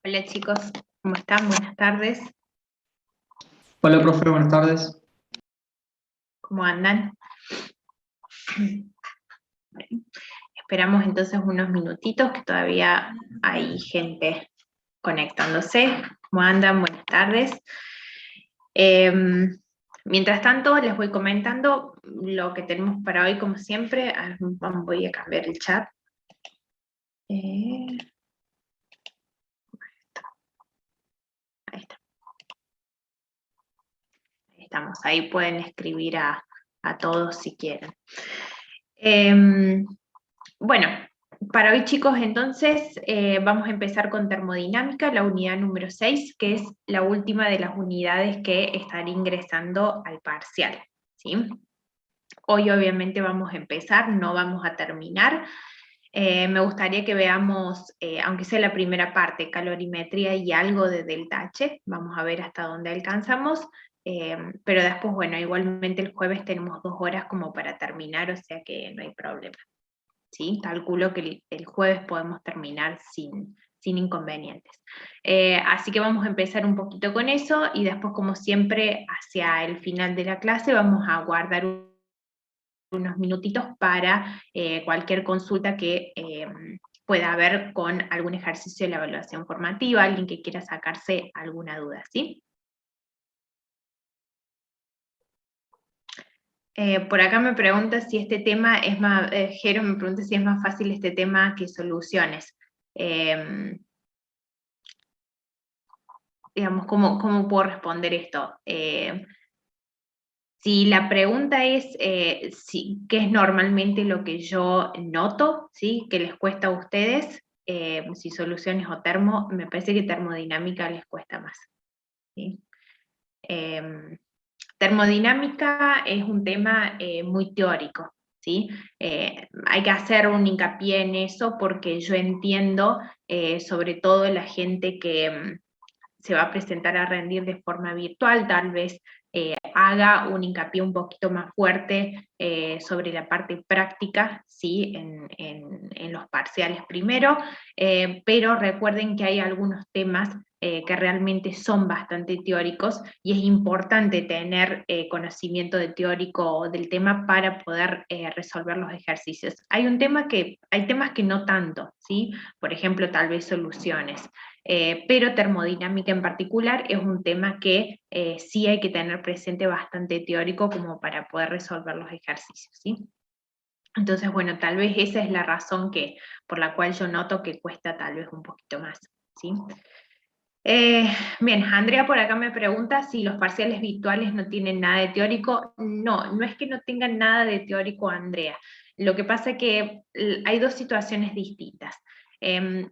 Hola chicos, ¿cómo están? Buenas tardes, Hola, profe, buenas tardes. ¿cómo andan? Bueno, esperamos entonces unos minutitos que todavía hay gente conectándose. ¿Cómo andan? Buenas tardes. Mientras tanto, les voy comentando lo que tenemos para hoy, como siempre. Voy a cambiar el chat. Ahí está. Ahí estamos, ahí pueden escribir a todos si quieren. Bueno, para hoy chicos entonces vamos a empezar con termodinámica, la unidad número 6, que es la última de las unidades que están ingresando al parcial, ¿sí? Hoy obviamente vamos a empezar, no vamos a terminar. Me gustaría que veamos, aunque sea la primera parte, calorimetría y algo de delta H, vamos a ver hasta dónde alcanzamos, pero después, bueno, igualmente el jueves tenemos 2 horas como para terminar, o sea que no hay problema. ¿Sí? Calculo que el jueves podemos terminar sin inconvenientes. Así que vamos a empezar un poquito con eso y después, como siempre, hacia el final de la clase vamos a guardar unos minutitos para cualquier consulta que pueda haber con algún ejercicio de la evaluación formativa, alguien que quiera sacarse alguna duda, ¿sí? Por acá me pregunta si este tema es más, Jero me pregunta si es más fácil este tema que soluciones. Digamos, ¿cómo puedo responder esto? Si la pregunta es qué es normalmente lo que yo noto, ¿sí? Que les cuesta a ustedes, si soluciones o termo, me parece que termodinámica les cuesta más, ¿sí? Termodinámica es un tema muy teórico, ¿sí? Hay que hacer un hincapié en eso porque yo entiendo, sobre todo la gente que se va a presentar a rendir de forma virtual, tal vez haga un hincapié un poquito más fuerte sobre la parte práctica, ¿sí? En los parciales primero, pero recuerden que hay algunos temas que realmente son bastante teóricos y es importante tener conocimiento de teórico del tema para poder resolver los ejercicios. Hay temas que no tanto, ¿sí? Por ejemplo, tal vez soluciones. Pero termodinámica en particular es un tema que sí hay que tener presente bastante teórico como para poder resolver los ejercicios, ¿sí? Entonces, bueno, tal vez esa es la razón por la cual yo noto que cuesta tal vez un poquito más, ¿sí? Bien, Andrea por acá me pregunta si los parciales virtuales no tienen nada de teórico. No, no es que no tengan nada de teórico, Andrea. Lo que pasa es que hay dos situaciones distintas. En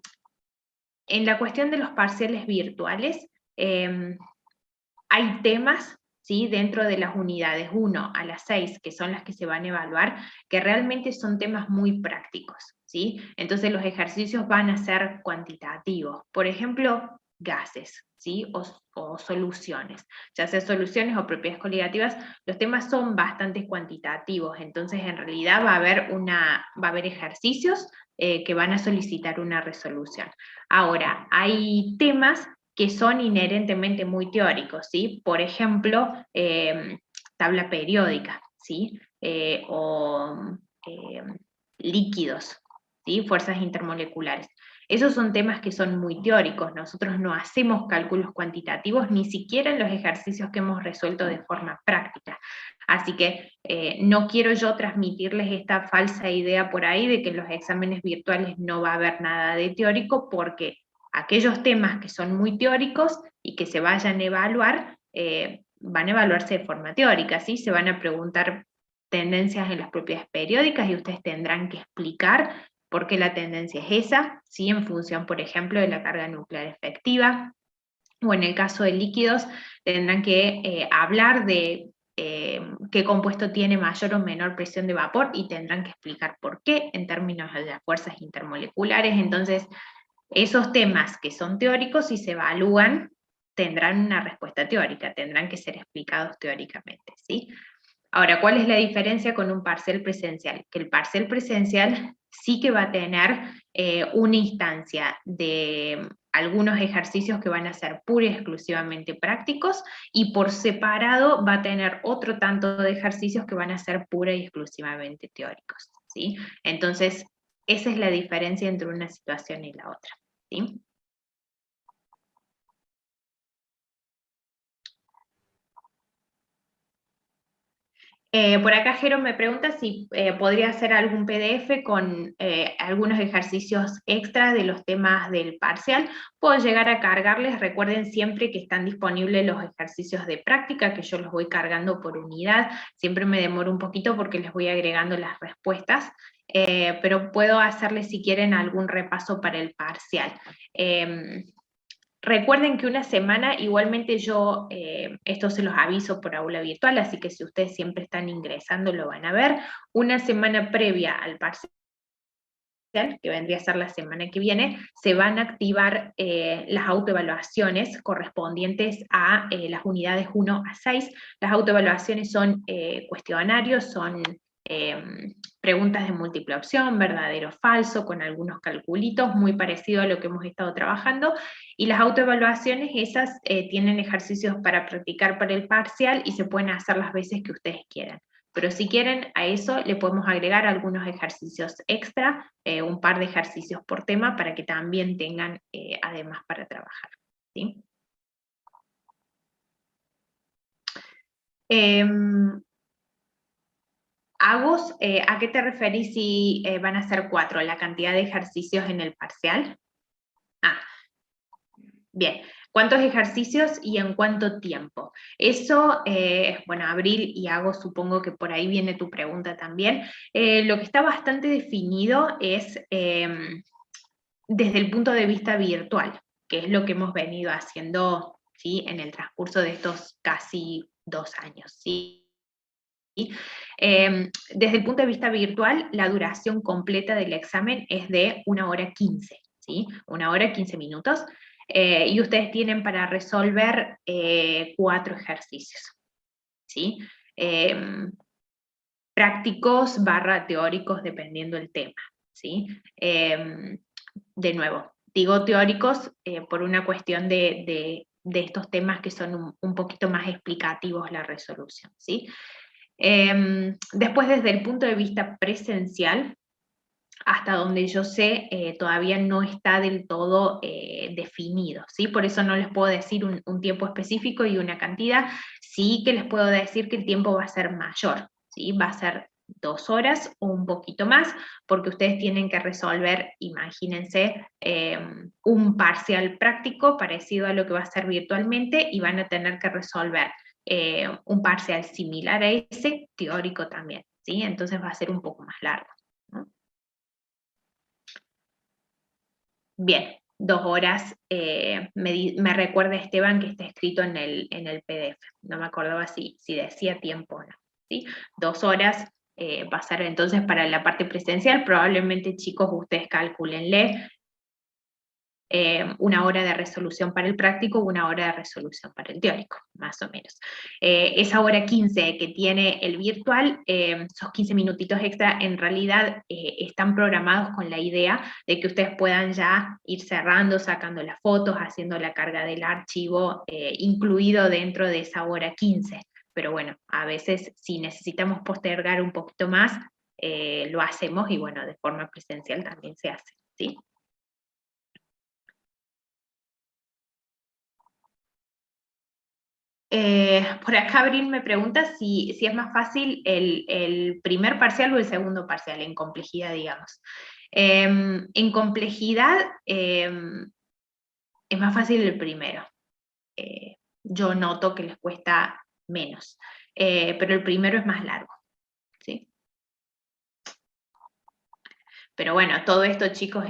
la cuestión de los parciales virtuales, hay temas, ¿sí? Dentro de las unidades 1 a las 6, que son las que se van a evaluar, que realmente son temas muy prácticos, ¿sí? Entonces los ejercicios van a ser cuantitativos. Por ejemplo, gases, ¿sí? O soluciones. Ya sea soluciones o propiedades coligativas, los temas son bastante cuantitativos, entonces en realidad va a haber ejercicios que van a solicitar una resolución. Ahora, hay temas que son inherentemente muy teóricos, ¿sí? Por ejemplo, tabla periódica, ¿sí? O líquidos, ¿sí? Fuerzas intermoleculares. Esos son temas que son muy teóricos, nosotros no hacemos cálculos cuantitativos ni siquiera en los ejercicios que hemos resuelto de forma práctica. Así que no quiero yo transmitirles esta falsa idea por ahí de que en los exámenes virtuales no va a haber nada de teórico, porque aquellos temas que son muy teóricos y que se vayan a evaluar, van a evaluarse de forma teórica, ¿sí? Se van a preguntar tendencias en las propiedades periódicas y ustedes tendrán que explicar por qué la tendencia es esa, ¿sí? En función, por ejemplo, de la carga nuclear efectiva, o en el caso de líquidos, tendrán que hablar de qué compuesto tiene mayor o menor presión de vapor y tendrán que explicar por qué en términos de las fuerzas intermoleculares. Entonces, esos temas que son teóricos, si se evalúan, tendrán una respuesta teórica, tendrán que ser explicados teóricamente, ¿sí? Ahora, ¿cuál es la diferencia con un parcial presencial? Que el parcial presencial sí que va a tener una instancia de algunos ejercicios que van a ser pura y exclusivamente prácticos, y por separado va a tener otro tanto de ejercicios que van a ser pura y exclusivamente teóricos, ¿sí? Entonces, esa es la diferencia entre una situación y la otra, ¿sí? Por acá Jero me pregunta si podría hacer algún PDF con algunos ejercicios extra de los temas del parcial. Puedo llegar a cargarles, recuerden siempre que están disponibles los ejercicios de práctica, que yo los voy cargando por unidad, siempre me demoro un poquito porque les voy agregando las respuestas, pero puedo hacerles si quieren algún repaso para el parcial. Recuerden que una semana, igualmente yo, esto se los aviso por aula virtual, así que si ustedes siempre están ingresando lo van a ver, una semana previa al parcial, que vendría a ser la semana que viene, se van a activar las autoevaluaciones correspondientes a las unidades 1 a 6. Las autoevaluaciones son cuestionarios, son preguntas de múltiple opción, verdadero o falso, con algunos calculitos, muy parecido a lo que hemos estado trabajando, y las autoevaluaciones esas tienen ejercicios para practicar para el parcial y se pueden hacer las veces que ustedes quieran. Pero si quieren, a eso le podemos agregar algunos ejercicios extra, un par de ejercicios por tema, para que también tengan además para trabajar, ¿sí? Agos, ¿a qué te referís si van a ser 4? ¿La cantidad de ejercicios en el parcial? Ah, bien. ¿Cuántos ejercicios y en cuánto tiempo? Eso, bueno, Abril y Hago, supongo que por ahí viene tu pregunta también. Lo que está bastante definido es desde el punto de vista virtual, que es lo que hemos venido haciendo, ¿sí?, en el transcurso de estos casi 2 años, ¿sí? Desde el punto de vista virtual, la duración completa del examen es de 1 hora 15, ¿sí? 1 hora 15 minutos, y ustedes tienen para resolver 4 ejercicios, ¿sí? Prácticos / teóricos, dependiendo del tema, ¿sí? De nuevo, digo teóricos por una cuestión de estos temas que son un poquito más explicativos la resolución, ¿sí? Después, desde el punto de vista presencial, hasta donde yo sé, todavía no está del todo definido, ¿sí? Por eso no les puedo decir un tiempo específico y una cantidad, sí que les puedo decir que el tiempo va a ser mayor, ¿sí? Va a ser 2 horas o un poquito más, porque ustedes tienen que resolver, imagínense, un parcial práctico parecido a lo que va a ser virtualmente, y van a tener que resolver un parcial similar a ese, teórico también, ¿sí? Entonces va a ser un poco más largo, ¿no? Bien, 2 horas, me recuerda Esteban que está escrito en el PDF, no me acordaba si decía tiempo o no, ¿sí? 2 horas va a ser entonces para la parte presencial. Probablemente, chicos, ustedes calcúlenle 1 hora de resolución para el práctico, 1 hora de resolución para el teórico, más o menos. Esa hora 15 que tiene el virtual, esos 15 minutitos extra, en realidad están programados con la idea de que ustedes puedan ya ir cerrando, sacando las fotos, haciendo la carga del archivo, incluido dentro de esa hora 15. Pero bueno, a veces si necesitamos postergar un poquito más, lo hacemos, y bueno, de forma presencial también se hace, ¿sí? Por acá Abril me pregunta si es más fácil el primer parcial o el segundo parcial, en complejidad, digamos. En complejidad es más fácil el primero. Yo noto que les cuesta menos, pero el primero es más largo, ¿sí? Pero bueno, todo esto, chicos,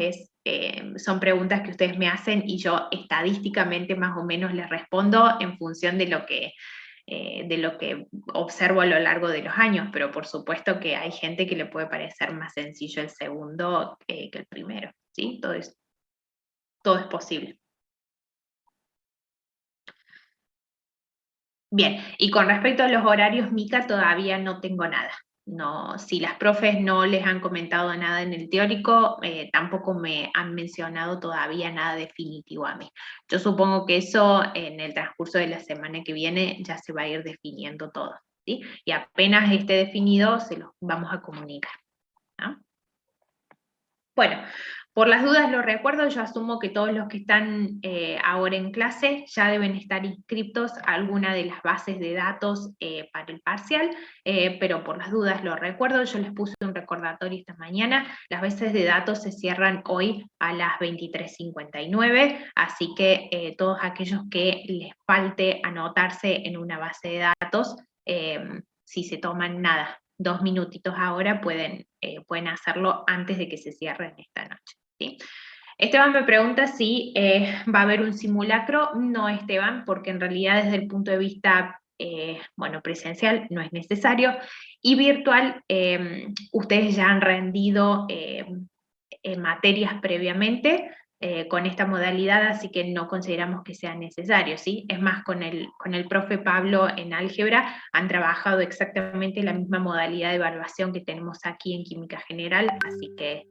son preguntas que ustedes me hacen y yo estadísticamente más o menos les respondo en función de lo que observo a lo largo de los años, pero por supuesto que hay gente que le puede parecer más sencillo el segundo que el primero, ¿sí? Todo es posible. Bien, y con respecto a los horarios, Mica, todavía no tengo nada. no, si las profes no les han comentado nada en el teórico, tampoco me han mencionado todavía nada definitivo a mí. Yo supongo que eso en el transcurso de la semana que viene ya se va a ir definiendo todo, ¿sí? Y apenas esté definido, se los vamos a comunicar, ¿no? Bueno, por las dudas lo recuerdo, yo asumo que todos los que están ahora en clase ya deben estar inscritos a alguna de las bases de datos para el parcial, pero por las dudas lo recuerdo, yo les puse un recordatorio esta mañana, las bases de datos se cierran hoy a las 23:59, así que todos aquellos que les falte anotarse en una base de datos, si se toman nada, 2 minutitos ahora, pueden hacerlo antes de que se cierren esta noche, ¿sí? Esteban me pregunta si va a haber un simulacro. No, Esteban, porque en realidad desde el punto de vista bueno, presencial no es necesario, y virtual ustedes ya han rendido materias previamente con esta modalidad, así que no consideramos que sea necesario, ¿sí? Es más, con el profe Pablo en álgebra han trabajado exactamente la misma modalidad de evaluación que tenemos aquí en Química General, así que,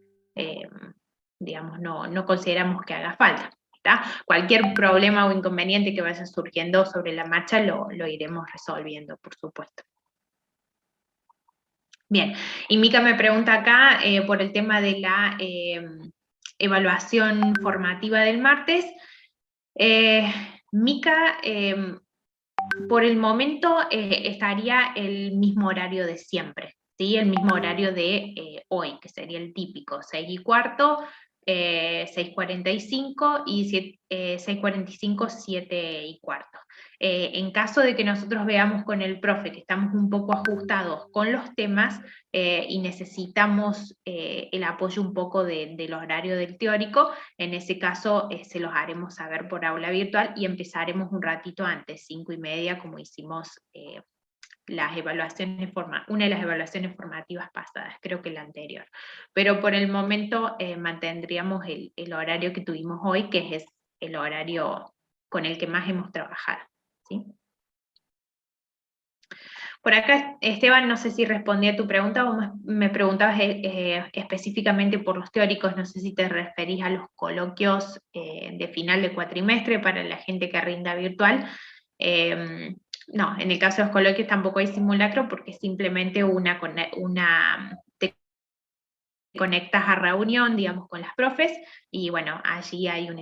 digamos, no consideramos que haga falta, ¿tá? Cualquier problema o inconveniente que vaya surgiendo sobre la marcha lo iremos resolviendo, por supuesto. Bien, y Mica me pregunta acá por el tema de la evaluación formativa del martes. Mica, por el momento estaría el mismo horario de siempre, ¿sí? El mismo horario de hoy, que sería el típico, 6:15, 6:45 y 6:45, 7:15. En caso de que nosotros veamos con el profe que estamos un poco ajustados con los temas y necesitamos el apoyo un poco del horario del teórico, en ese caso se los haremos saber por aula virtual y empezaremos un ratito antes, 5:30, como hicimos las evaluaciones una de las evaluaciones formativas pasadas, creo que la anterior. Pero por el momento mantendríamos el horario que tuvimos hoy, que es el horario con el que más hemos trabajado, ¿sí? Por acá, Esteban, no sé si respondí a tu pregunta o me preguntabas específicamente por los teóricos, no sé si te referís a los coloquios de final de cuatrimestre para la gente que rinda virtual. No, en el caso de los coloquios tampoco hay simulacro porque es simplemente te conectas a reunión, digamos, con las profes, y bueno, allí hay un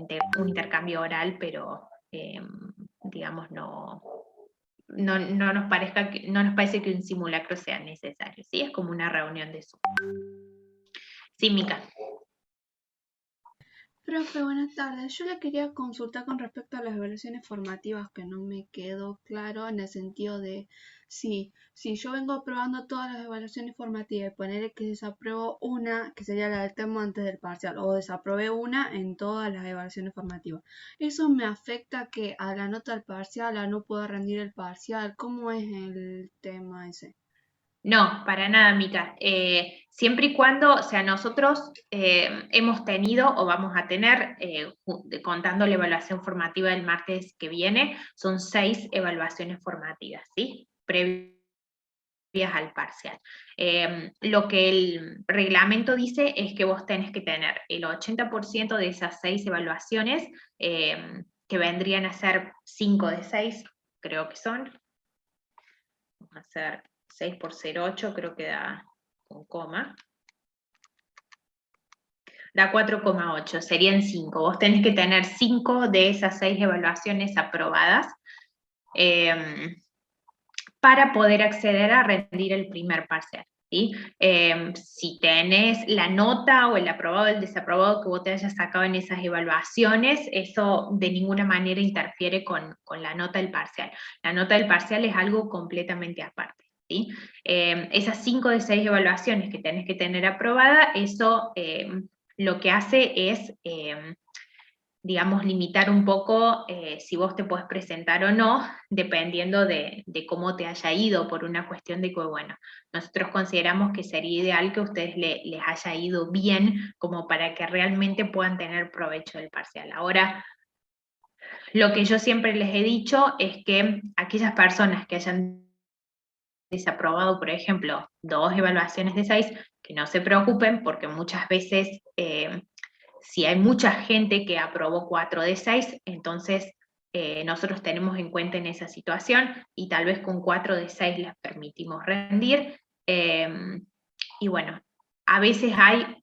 intercambio oral, pero digamos, no nos parece que un simulacro sea necesario, ¿sí? Es como una reunión de Zoom. Sí, Mica. Profe, buenas tardes. Yo le quería consultar con respecto a las evaluaciones formativas, que no me quedó claro en el sentido de si yo vengo aprobando todas las evaluaciones formativas y ponerle que desapruebo una, que sería la del tema antes del parcial, o desaprobé una en todas las evaluaciones formativas, ¿eso me afecta que a la nota del parcial, a no poder rendir el parcial? ¿Cómo es el tema ese? No, para nada, Mica. Siempre y cuando, o sea, nosotros hemos tenido o vamos a tener, contando la evaluación formativa del martes que viene, son 6 evaluaciones formativas, ¿sí? Previas al parcial. Lo que el reglamento dice es que vos tenés que tener el 80% de esas 6 evaluaciones, que vendrían a ser 5 de 6, creo que son. Vamos a hacer 6 por 0,8, creo que da con coma. Da 4,8, serían 5. Vos tenés que tener 5 de esas 6 evaluaciones aprobadas para poder acceder a rendir el primer parcial, ¿sí? Si tenés la nota o el aprobado o el desaprobado que vos te hayas sacado en esas evaluaciones, eso de ninguna manera interfiere con la nota del parcial. La nota del parcial es algo completamente aparte, ¿sí? Esas 5 de 6 evaluaciones que tenés que tener aprobada, eso lo que hace es digamos, limitar un poco si vos te podés presentar o no, dependiendo de cómo te haya ido, por una cuestión de que, bueno, nosotros consideramos que sería ideal que a ustedes les haya ido bien, como para que realmente puedan tener provecho del parcial. Ahora, lo que yo siempre les he dicho es que aquellas personas que hayan desaprobado, por ejemplo, 2 evaluaciones de 6, que no se preocupen porque muchas veces si hay mucha gente que aprobó 4 de 6, entonces nosotros tenemos en cuenta en esa situación y tal vez con 4 de 6 les permitimos rendir. Y bueno, a veces hay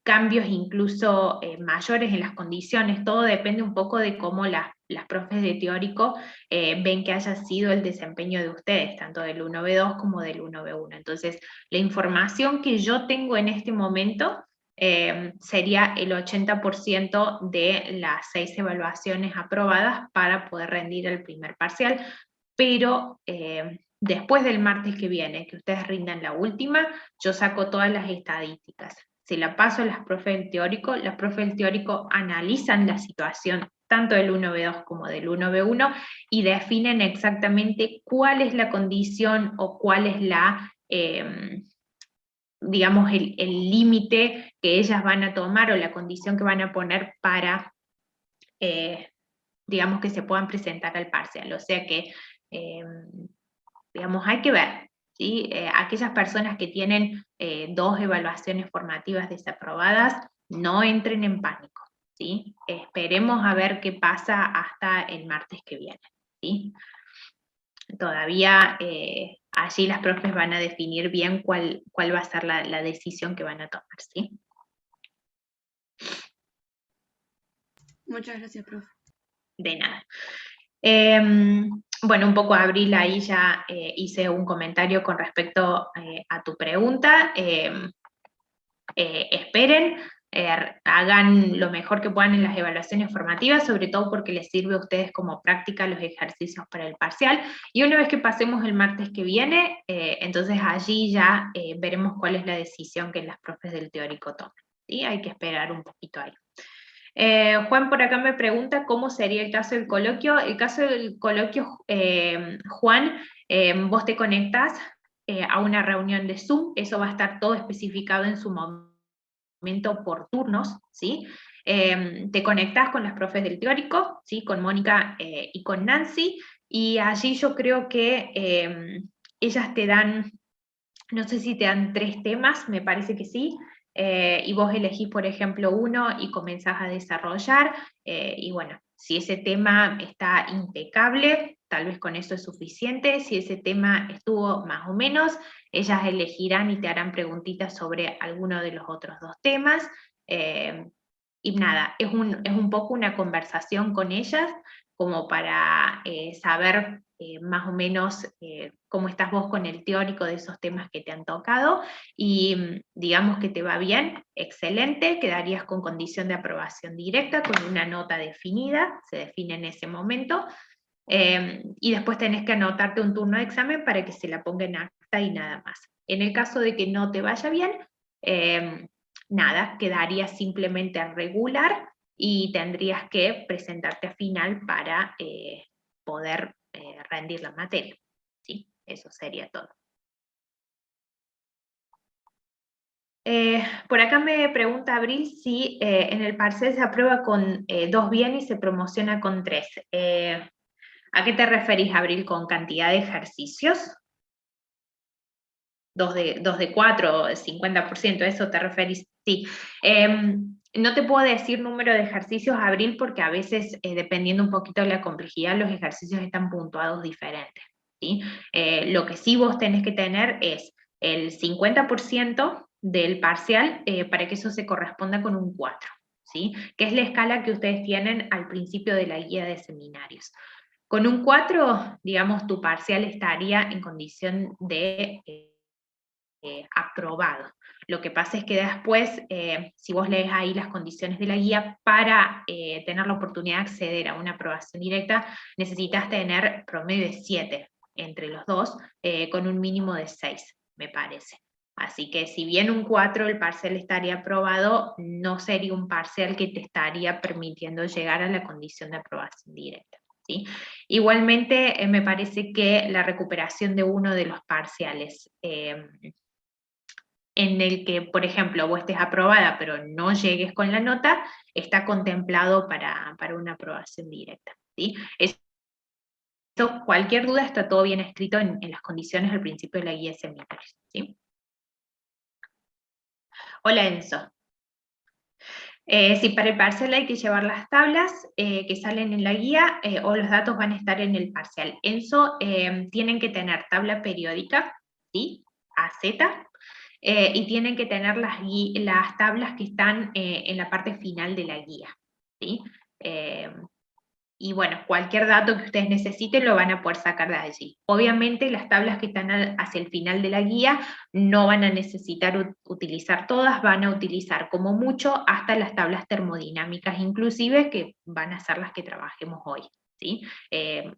cambios incluso mayores en las condiciones, todo depende un poco de cómo las profes de teórico ven que haya sido el desempeño de ustedes, tanto del 1B2 como del 1B1. Entonces, la información que yo tengo en este momento sería el 80% de las 6 evaluaciones aprobadas para poder rendir el primer parcial, pero después del martes que viene, que ustedes rindan la última, yo saco todas las estadísticas. Se la paso a las profes del teórico, las profes del teórico analizan la situación tanto del 1B2 como del 1B1 y definen exactamente cuál es la condición o cuál es la, digamos, el límite que ellas van a tomar o la condición que van a poner para, digamos, que se puedan presentar al parcial. O sea que, digamos, hay que ver, ¿sí? Aquellas personas que tienen 2 evaluaciones formativas desaprobadas, no entren en pánico, ¿sí? Esperemos a ver qué pasa hasta el martes que viene, ¿sí? Todavía allí las profes van a definir bien cuál va a ser la decisión que van a tomar, ¿sí? Muchas gracias, profe. De nada. Bueno, un poco Abril, ahí ya hice un comentario con respecto a tu pregunta. Esperen, hagan lo mejor que puedan en las evaluaciones formativas, sobre todo porque les sirve a ustedes como práctica los ejercicios para el parcial. Y una vez que pasemos el martes que viene, entonces allí ya veremos cuál es la decisión que las profes del teórico toman, ¿sí? Hay que esperar un poquito ahí. Juan por acá me pregunta cómo sería el caso del coloquio. El caso del coloquio, Juan, vos te conectás a una reunión de Zoom, eso va a estar todo especificado en su momento por turnos, ¿sí? Te conectás con las profes del teórico, ¿sí? Con Mónica y con Nancy, y allí yo creo que ellas te dan, no sé si te dan 3 temas, me parece que sí, y vos elegís, por ejemplo, uno y comenzás a desarrollar, y bueno, si ese tema está impecable, tal vez con eso es suficiente. Si ese tema estuvo más o menos, ellas elegirán y te harán preguntitas sobre alguno de los otros 2 temas, y nada, es un poco una conversación con ellas, como para saber más o menos cómo estás vos con el teórico de esos temas que te han tocado, y digamos que te va bien, excelente, quedarías con condición de aprobación directa, con una nota definida, se define en ese momento, y después tenés que anotarte un turno de examen para que se la ponga en acta y nada más. En el caso de que no te vaya bien, nada, quedaría simplemente regular y tendrías que presentarte a final para poder rendir la materia, ¿sí? Eso sería todo. Por acá me pregunta Abril si en el parcial se aprueba con 2 bien y se promociona con 3. ¿A qué te referís, Abril, con cantidad de ejercicios? 2 de 4, 50%, ¿a eso te referís? Sí. No te puedo decir número de ejercicios, Abril, porque a veces, dependiendo un poquito de la complejidad, los ejercicios están puntuados diferentes, ¿sí? Lo que sí vos tenés que tener es el 50% del parcial para que eso se corresponda con un 4, ¿sí? Que es la escala que ustedes tienen al principio de la guía de seminarios. Con un 4, digamos, tu parcial estaría en condición de aprobado. Lo que pasa es que después, si vos lees ahí las condiciones de la guía, para tener la oportunidad de acceder a una aprobación directa, necesitas tener promedio de 7 entre los dos, con un mínimo de 6, me parece. Así que si bien un 4 el parcial estaría aprobado, no sería un parcial que te estaría permitiendo llegar a la condición de aprobación directa, ¿sí? Igualmente, me parece que la recuperación de uno de los parciales en el que, por ejemplo, vos estés aprobada pero no llegues con la nota, está contemplado para una aprobación directa, ¿sí? cualquier duda está todo bien escrito en las condiciones al principio de la guía de seminarios, ¿sí? Hola Enzo. Si para el parcial hay que llevar las tablas que salen en la guía o los datos van a estar en el parcial. Enzo, tienen que tener tabla periódica, ¿sí? AZ, y tienen que tener las tablas que están en la parte final de la guía, ¿sí? Y bueno, cualquier dato que ustedes necesiten lo van a poder sacar de allí. Obviamente las tablas que están hacia el final de la guía no van a necesitar utilizar todas, van a utilizar como mucho hasta las tablas termodinámicas inclusive, que van a ser las que trabajemos hoy, ¿sí?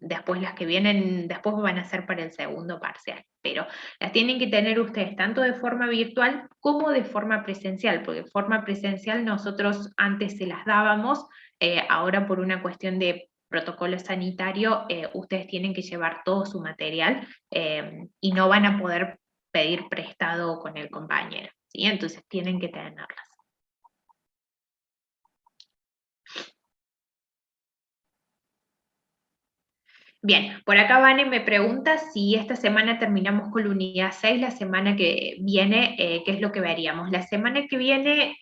Después las que vienen, después van a ser para el segundo parcial, pero las tienen que tener ustedes tanto de forma virtual como de forma presencial, porque de forma presencial nosotros antes se las dábamos, ahora por una cuestión de protocolo sanitario, ustedes tienen que llevar todo su material y no van a poder pedir prestado con el compañero, ¿sí? Entonces tienen que tenerlas. Bien, por acá Vane me pregunta si esta semana terminamos con la unidad 6, la semana que viene, ¿qué es lo que veríamos? La semana que viene,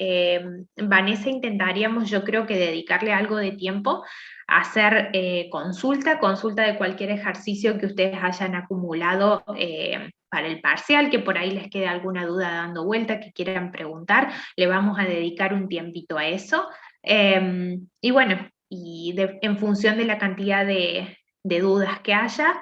Vanessa, intentaríamos, yo creo que dedicarle algo de tiempo a hacer consulta de cualquier ejercicio que ustedes hayan acumulado para el parcial, que por ahí les quede alguna duda dando vuelta, que quieran preguntar, le vamos a dedicar un tiempito a eso. Y bueno, en función de la cantidad de dudas que haya,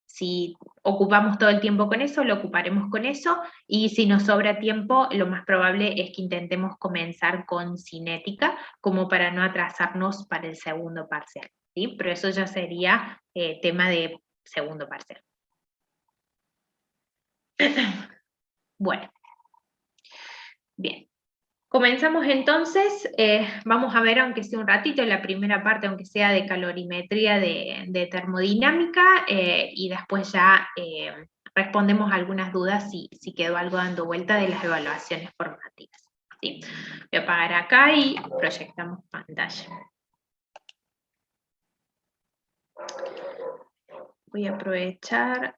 si ocupamos todo el tiempo con eso, lo ocuparemos con eso, y si nos sobra tiempo, lo más probable es que intentemos comenzar con cinética, como para no atrasarnos para el segundo parcial, ¿sí? Pero eso ya sería tema de segundo parcial. Bueno, bien. Comenzamos entonces, vamos a ver, aunque sea un ratito, la primera parte, aunque sea de calorimetría de termodinámica, y después ya respondemos algunas dudas si quedó algo dando vuelta de las evaluaciones formativas, ¿sí? Voy a apagar acá y proyectamos pantalla. Voy a aprovechar,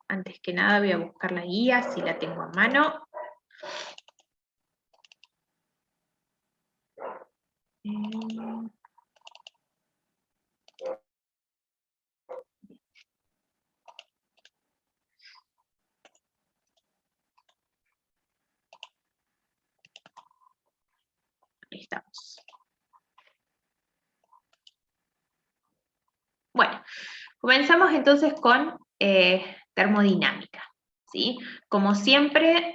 antes que nada voy a buscar la guía, si la tengo a mano. Ahí estamos. Bueno, comenzamos entonces con termodinámica, ¿sí? Como siempre,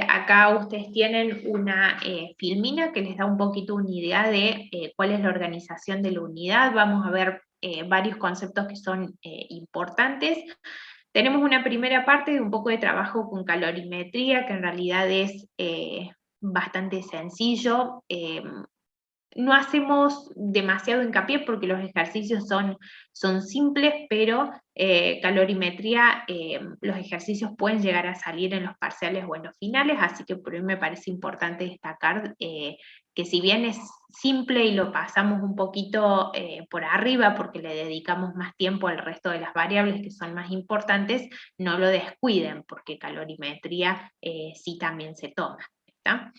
acá ustedes tienen una filmina que les da un poquito una idea de cuál es la organización de la unidad. Vamos a ver varios conceptos que son importantes. Tenemos una primera parte de un poco de trabajo con calorimetría, que en realidad es bastante sencillo. No hacemos demasiado hincapié porque los ejercicios son simples, pero calorimetría, los ejercicios pueden llegar a salir en los parciales o en los finales, así que por hoy me parece importante destacar que si bien es simple y lo pasamos un poquito por arriba porque le dedicamos más tiempo al resto de las variables que son más importantes, no lo descuiden porque calorimetría sí también se toma, ¿está?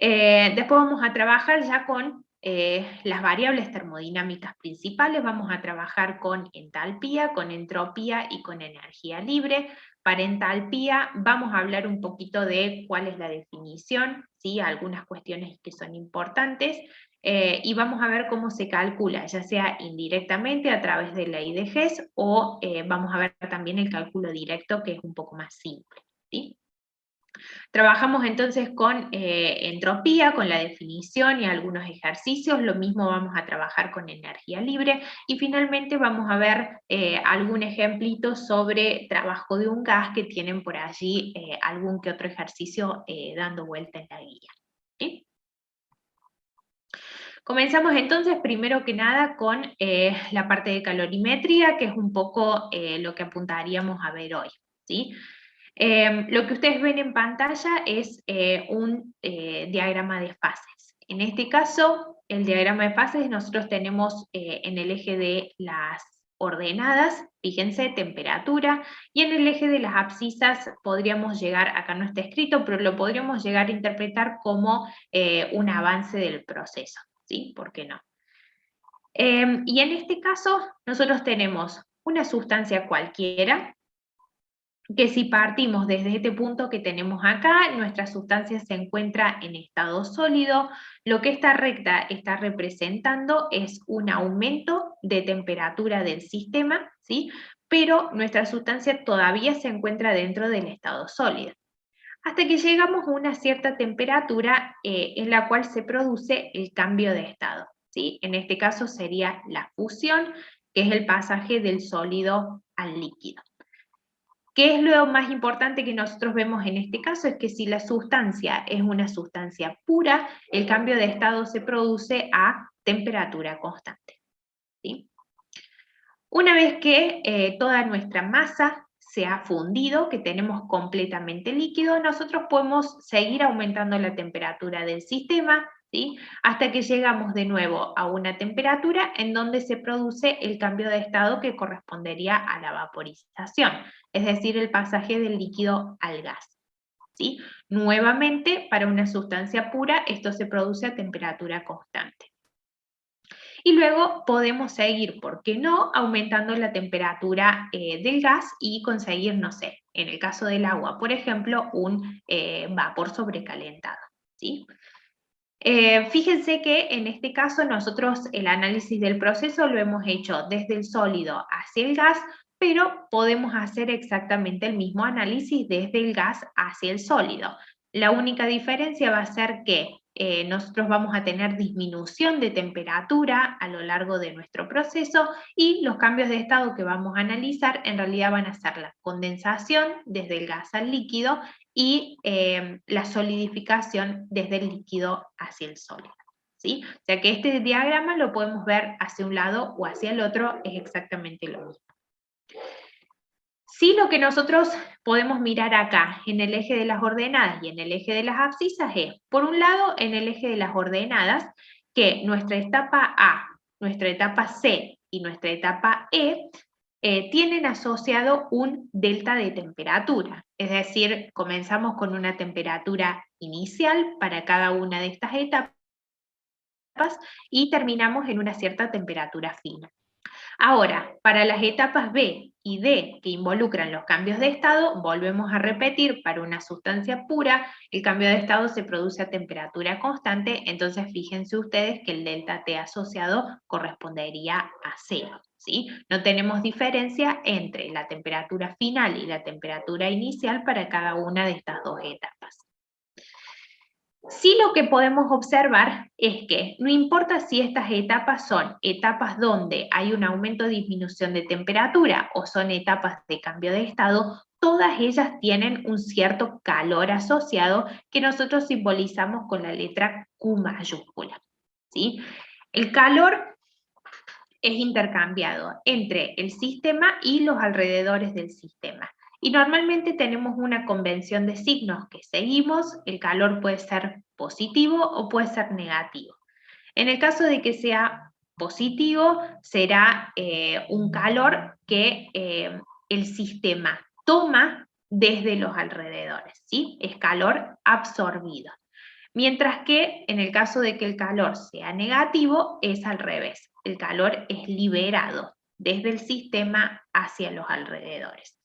Después vamos a trabajar ya con las variables termodinámicas principales, vamos a trabajar con entalpía, con entropía y con energía libre. Para entalpía vamos a hablar un poquito de cuál es la definición, ¿sí? Algunas cuestiones que son importantes, y vamos a ver cómo se calcula, ya sea indirectamente a través de la IDGs o vamos a ver también el cálculo directo, que es un poco más simple, ¿sí? Trabajamos entonces con entropía, con la definición y algunos ejercicios, lo mismo vamos a trabajar con energía libre, y finalmente vamos a ver algún ejemplito sobre trabajo de un gas que tienen por allí algún que otro ejercicio dando vuelta en la guía, ¿sí? Comenzamos entonces primero que nada con la parte de calorimetría, que es un poco lo que apuntaríamos a ver hoy, ¿sí? Lo que ustedes ven en pantalla es un diagrama de fases. En este caso, el diagrama de fases, nosotros tenemos en el eje de las ordenadas, fíjense, temperatura, y en el eje de las abscisas podríamos llegar, acá no está escrito, pero lo podríamos llegar a interpretar como un avance del proceso, ¿sí? ¿Por qué no? Y en este caso, nosotros tenemos una sustancia cualquiera, que si partimos desde este punto que tenemos acá, nuestra sustancia se encuentra en estado sólido, lo que esta recta está representando es un aumento de temperatura del sistema, ¿sí? Pero nuestra sustancia todavía se encuentra dentro del estado sólido. Hasta que llegamos a una cierta temperatura en la cual se produce el cambio de estado, ¿sí? En este caso sería la fusión, que es el pasaje del sólido al líquido. ¿Qué es lo más importante que nosotros vemos en este caso? Es que si la sustancia es una sustancia pura, el cambio de estado se produce a temperatura constante, ¿sí? Una vez que toda nuestra masa se ha fundido, que tenemos completamente líquido, nosotros podemos seguir aumentando la temperatura del sistema, ¿sí? Hasta que llegamos de nuevo a una temperatura en donde se produce el cambio de estado que correspondería a la vaporización, es decir, el pasaje del líquido al gas, ¿sí? Nuevamente, para una sustancia pura, esto se produce a temperatura constante. Y luego podemos seguir, ¿por qué no?, aumentando la temperatura del gas y conseguir, no sé, en el caso del agua, por ejemplo, un vapor sobrecalentado, ¿sí? Fíjense que en este caso nosotros el análisis del proceso lo hemos hecho desde el sólido hacia el gas, pero podemos hacer exactamente el mismo análisis desde el gas hacia el sólido. La única diferencia va a ser que nosotros vamos a tener disminución de temperatura a lo largo de nuestro proceso y los cambios de estado que vamos a analizar en realidad van a ser la condensación desde el gas al líquido y la solidificación desde el líquido hacia el sólido, ¿sí? O sea que este diagrama lo podemos ver hacia un lado o hacia el otro, es exactamente lo mismo. Sí, lo que nosotros podemos mirar acá en el eje de las ordenadas y en el eje de las abscisas es, por un lado, en el eje de las ordenadas, que nuestra etapa A, nuestra etapa C y nuestra etapa E tienen asociado un delta de temperatura, es decir, comenzamos con una temperatura inicial para cada una de estas etapas y terminamos en una cierta temperatura final. Ahora, para las etapas B y D que involucran los cambios de estado, volvemos a repetir, para una sustancia pura, el cambio de estado se produce a temperatura constante, entonces fíjense ustedes que el delta T asociado correspondería a 0, ¿sí? No tenemos diferencia entre la temperatura final y la temperatura inicial para cada una de estas dos etapas. Sí, lo que podemos observar es que no importa si estas etapas son etapas donde hay un aumento o disminución de temperatura o son etapas de cambio de estado, todas ellas tienen un cierto calor asociado que nosotros simbolizamos con la letra Q mayúscula, ¿sí? El calor es intercambiado entre el sistema y los alrededores del sistema. Y normalmente tenemos una convención de signos que seguimos, el calor puede ser positivo o puede ser negativo. En el caso de que sea positivo, será un calor que el sistema toma desde los alrededores, ¿sí? Es calor absorbido. Mientras que en el caso de que el calor sea negativo, es al revés. El calor es liberado desde el sistema hacia los alrededores.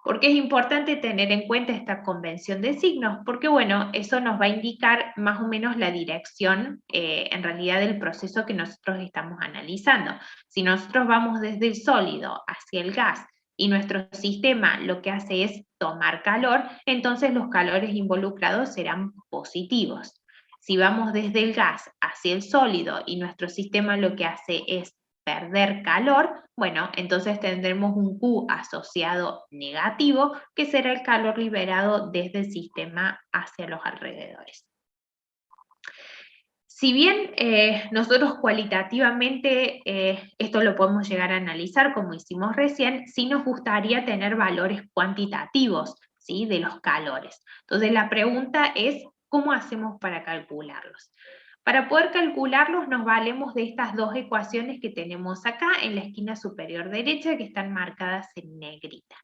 ¿Por qué es importante tener en cuenta esta convención de signos? Porque, bueno, eso nos va a indicar más o menos la dirección, en realidad, del proceso que nosotros estamos analizando. Si nosotros vamos desde el sólido hacia el gas y nuestro sistema lo que hace es tomar calor, entonces los calores involucrados serán positivos. Si vamos desde el gas hacia el sólido y nuestro sistema lo que hace es perder calor, bueno, entonces tendremos un Q asociado negativo, que será el calor liberado desde el sistema hacia los alrededores. Si bien nosotros cualitativamente esto lo podemos llegar a analizar como hicimos recién, sí nos gustaría tener valores cuantitativos, ¿sí?, de los calores. Entonces la pregunta es, ¿cómo hacemos para calcularlos? Para poder calcularlos nos valemos de estas dos ecuaciones que tenemos acá en la esquina superior derecha que están marcadas en negrita.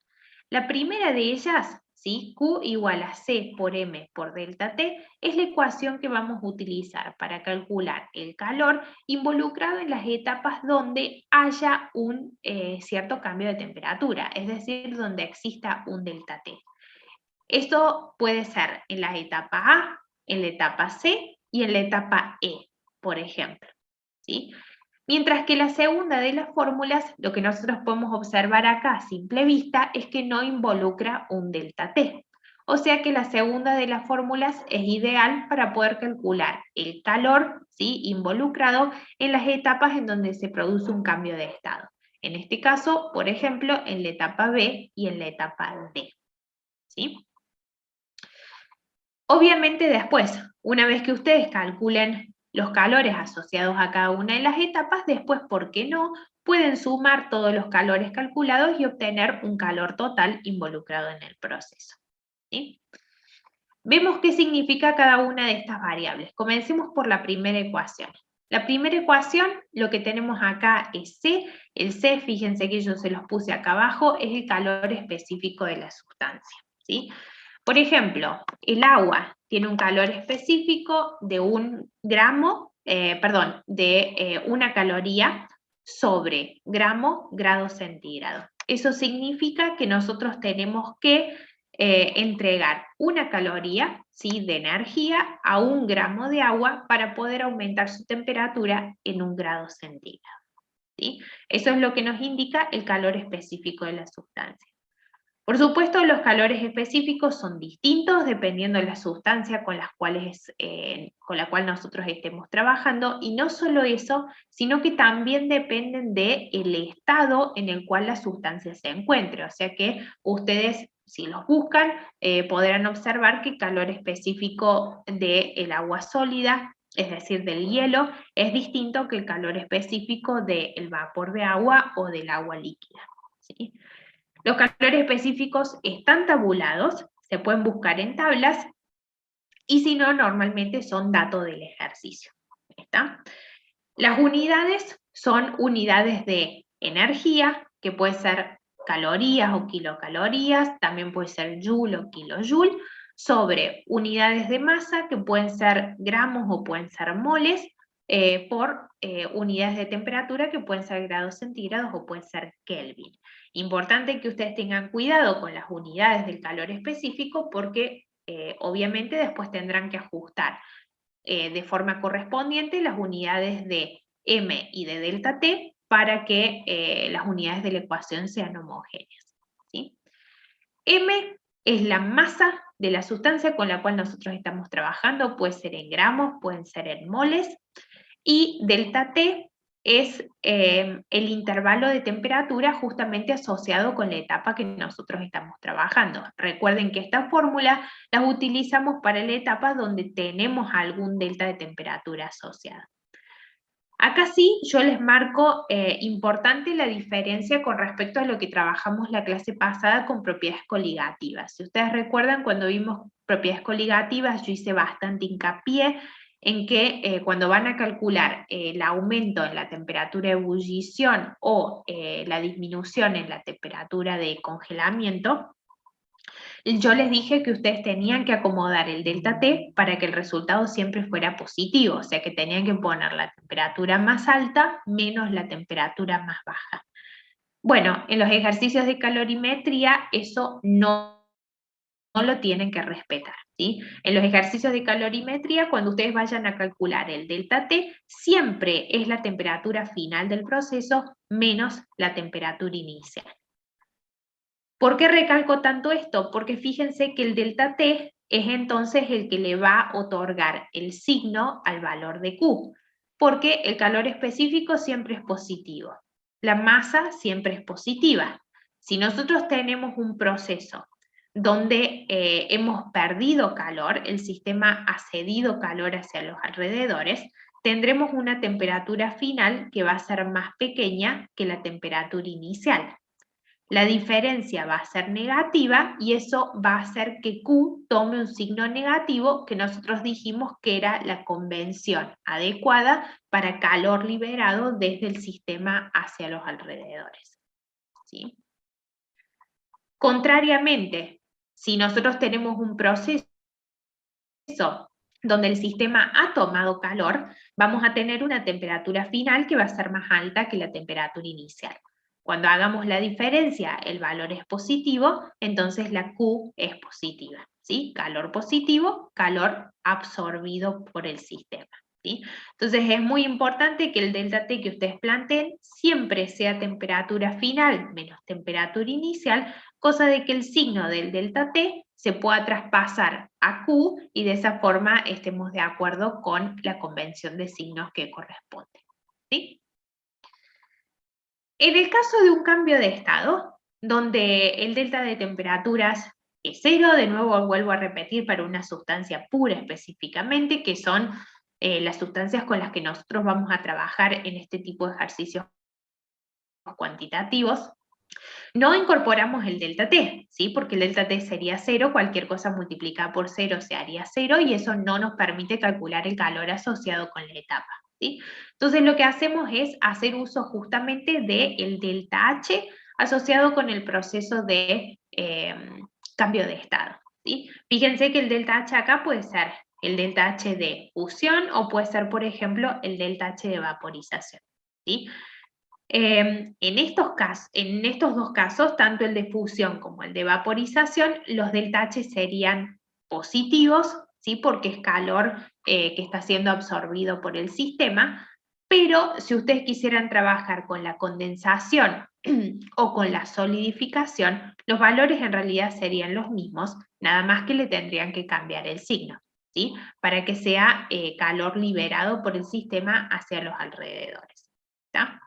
La primera de ellas, ¿sí? Q igual a C por M por delta T, es la ecuación que vamos a utilizar para calcular el calor involucrado en las etapas donde haya un cierto cambio de temperatura, es decir, donde exista un delta T. Esto puede ser en la etapa A, en la etapa C y en la etapa E, por ejemplo, ¿sí? Mientras que la segunda de las fórmulas, lo que nosotros podemos observar acá a simple vista es que no involucra un delta T. O sea que la segunda de las fórmulas es ideal para poder calcular el calor, ¿sí?, involucrado en las etapas en donde se produce un cambio de estado. En este caso, por ejemplo, en la etapa B y en la etapa D, ¿sí? Obviamente después, una vez que ustedes calculen los calores asociados a cada una de las etapas, después, ¿por qué no?, pueden sumar todos los calores calculados y obtener un calor total involucrado en el proceso, ¿sí? Vemos qué significa cada una de estas variables. Comencemos por la primera ecuación. La primera ecuación, lo que tenemos acá es C. El C, fíjense que yo se los puse acá abajo, es el calor específico de la sustancia, ¿sí? Por ejemplo, el agua tiene un calor específico de 1 gramo, de 1 caloría sobre grado centígrado. Eso significa que nosotros tenemos que entregar 1 caloría, ¿sí?, de energía a 1 gramo de agua para poder aumentar su temperatura en 1 grado centígrado, ¿sí? Eso es lo que nos indica el calor específico de la sustancia. Por supuesto, los calores específicos son distintos dependiendo de la sustancia con la cual nosotros estemos trabajando, y no solo eso, sino que también dependen del estado en el cual la sustancia se encuentre. O sea que ustedes, si los buscan, podrán observar que el calor específico del agua sólida, es decir, del hielo, es distinto que el calor específico del vapor de agua o del agua líquida, ¿sí? Los calores específicos están tabulados, se pueden buscar en tablas, y si no, normalmente son datos del ejercicio, ¿está? Las unidades son unidades de energía, que puede ser calorías o kilocalorías, también puede ser joule o kilojoule, sobre unidades de masa, que pueden ser gramos o pueden ser moles, por unidades de temperatura, que pueden ser grados centígrados o pueden ser Kelvin. Importante que ustedes tengan cuidado con las unidades del calor específico, porque obviamente después tendrán que ajustar de forma correspondiente las unidades de M y de delta T para que las unidades de la ecuación sean homogéneas, ¿sí? M es la masa de la sustancia con la cual nosotros estamos trabajando, puede ser en gramos, pueden ser en moles, y delta T es el intervalo de temperatura justamente asociado con la etapa que nosotros estamos trabajando. Recuerden que esta fórmula la utilizamos para la etapa donde tenemos algún delta de temperatura asociado. Acá sí, yo les marco importante la diferencia con respecto a lo que trabajamos la clase pasada con propiedades coligativas. Si ustedes recuerdan, cuando vimos propiedades coligativas, yo hice bastante hincapié en que cuando van a calcular el aumento en la temperatura de ebullición o la disminución en la temperatura de congelamiento, yo les dije que ustedes tenían que acomodar el delta T para que el resultado siempre fuera positivo, o sea que tenían que poner la temperatura más alta menos la temperatura más baja. Bueno, en los ejercicios de calorimetría eso no lo tienen que respetar, ¿sí? En los ejercicios de calorimetría, cuando ustedes vayan a calcular el delta T, siempre es la temperatura final del proceso menos la temperatura inicial. ¿Por qué recalco tanto esto? Porque fíjense que el delta T es entonces el que le va a otorgar el signo al valor de Q, porque el calor específico siempre es positivo, la masa siempre es positiva. Si nosotros tenemos un proceso donde hemos perdido calor, el sistema ha cedido calor hacia los alrededores, tendremos una temperatura final que va a ser más pequeña que la temperatura inicial. la diferencia va a ser negativa y eso va a hacer que Q tome un signo negativo que nosotros dijimos que era la convención adecuada para calor liberado desde el sistema hacia los alrededores, ¿sí? Contrariamente, si nosotros tenemos un proceso donde el sistema ha tomado calor, vamos a tener una temperatura final que va a ser más alta que la temperatura inicial. Cuando hagamos la diferencia, el valor es positivo, entonces la Q es positiva, ¿sí? Calor positivo, calor absorbido por el sistema, ¿sí? Entonces es muy importante que el delta T que ustedes planteen siempre sea temperatura final menos temperatura inicial, cosa de que el signo del delta T se pueda traspasar a Q y de esa forma estemos de acuerdo con la convención de signos que corresponde, ¿sí? En el caso de un cambio de estado, donde el delta de temperaturas es cero, de nuevo vuelvo a repetir para una sustancia pura específicamente, que son las sustancias con las que nosotros vamos a trabajar en este tipo de ejercicios cuantitativos, no incorporamos el delta T, ¿sí? Porque el delta T sería 0, cualquier cosa multiplicada por 0 se haría 0 y eso no nos permite calcular el calor asociado con la etapa, ¿sí? Entonces lo que hacemos es hacer uso justamente del delta H asociado con el proceso de cambio de estado, ¿sí? Fíjense que el delta H acá puede ser el delta H de fusión o puede ser, por ejemplo, el delta H de vaporización, ¿sí? En estos dos casos, tanto el de fusión como el de vaporización, los delta H serían positivos, ¿sí? Porque es calor que está siendo absorbido por el sistema, pero si ustedes quisieran trabajar con la condensación o con la solidificación, los valores en realidad serían los mismos, nada más que le tendrían que cambiar el signo, ¿sí? Para que sea calor liberado por el sistema hacia los alrededores, ¿está?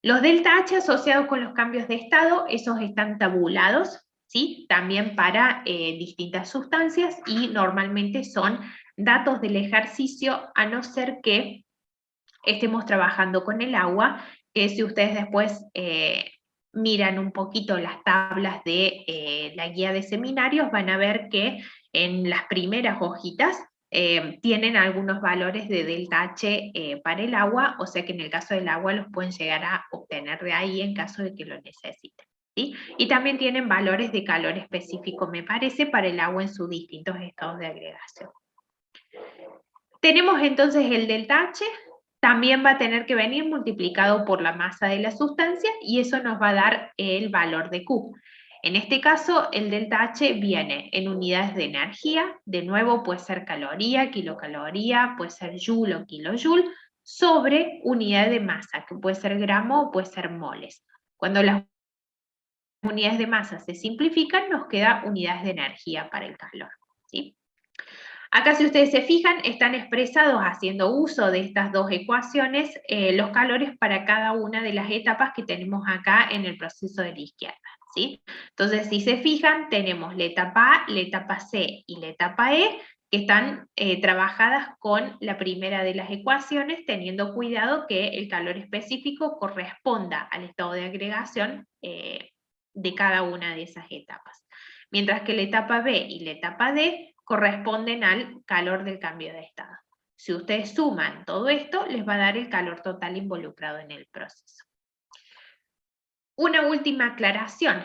Los delta H asociados con los cambios de estado, esos están tabulados, ¿sí? También para distintas sustancias y normalmente son datos del ejercicio, a no ser que estemos trabajando con el agua, que si ustedes después miran un poquito las tablas de la guía de seminarios, van a ver que en las primeras hojitas tienen algunos valores de delta H para el agua, o sea que en el caso del agua los pueden llegar a obtener de ahí en caso de que lo necesiten, ¿sí? Y también tienen valores de calor específico, me parece, para el agua en sus distintos estados de agregación. Tenemos entonces el delta H, también va a tener que venir multiplicado por la masa de la sustancia y eso nos va a dar el valor de Q. En este caso, el delta H viene en unidades de energía, de nuevo puede ser caloría, kilocaloría, puede ser joule o kilojoule, sobre unidad de masa, que puede ser gramo o puede ser moles. Cuando las unidades de masa se simplifican, nos queda unidades de energía para el calor, ¿sí? Acá, si ustedes se fijan, están expresados haciendo uso de estas dos ecuaciones los calores para cada una de las etapas que tenemos acá en el proceso de la izquierda, ¿sí? Entonces, si se fijan, tenemos la etapa A, la etapa C y la etapa E, que están trabajadas con la primera de las ecuaciones, teniendo cuidado que el calor específico corresponda al estado de agregación de cada una de esas etapas. Mientras que la etapa B y la etapa D corresponden al calor del cambio de estado. Si ustedes suman todo esto, les va a dar el calor total involucrado en el proceso. Una última aclaración.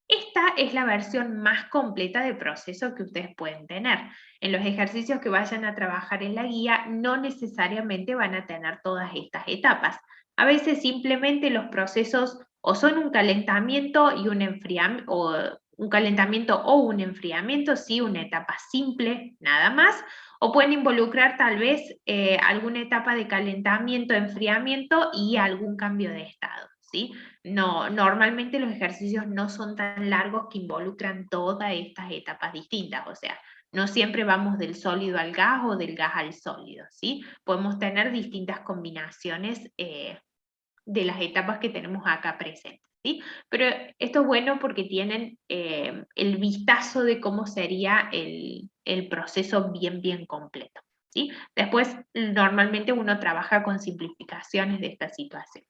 Esta es la versión más completa del proceso que ustedes pueden tener. En los ejercicios que vayan a trabajar en la guía, no necesariamente van a tener todas estas etapas. A veces simplemente los procesos o son un calentamiento y un enfriamiento, o un calentamiento o un enfriamiento, sí, una etapa simple, nada más, o pueden involucrar tal vez alguna etapa de calentamiento, enfriamiento y algún cambio de estado, ¿sí? No, normalmente los ejercicios no son tan largos que involucran todas estas etapas distintas, o sea, no siempre vamos del sólido al gas o del gas al sólido, ¿sí? Podemos tener distintas combinaciones de las etapas que tenemos acá presentes, ¿sí? Pero esto es bueno porque tienen el vistazo de cómo sería el proceso bien completo, ¿sí? Después, normalmente uno trabaja con simplificaciones de esta situación.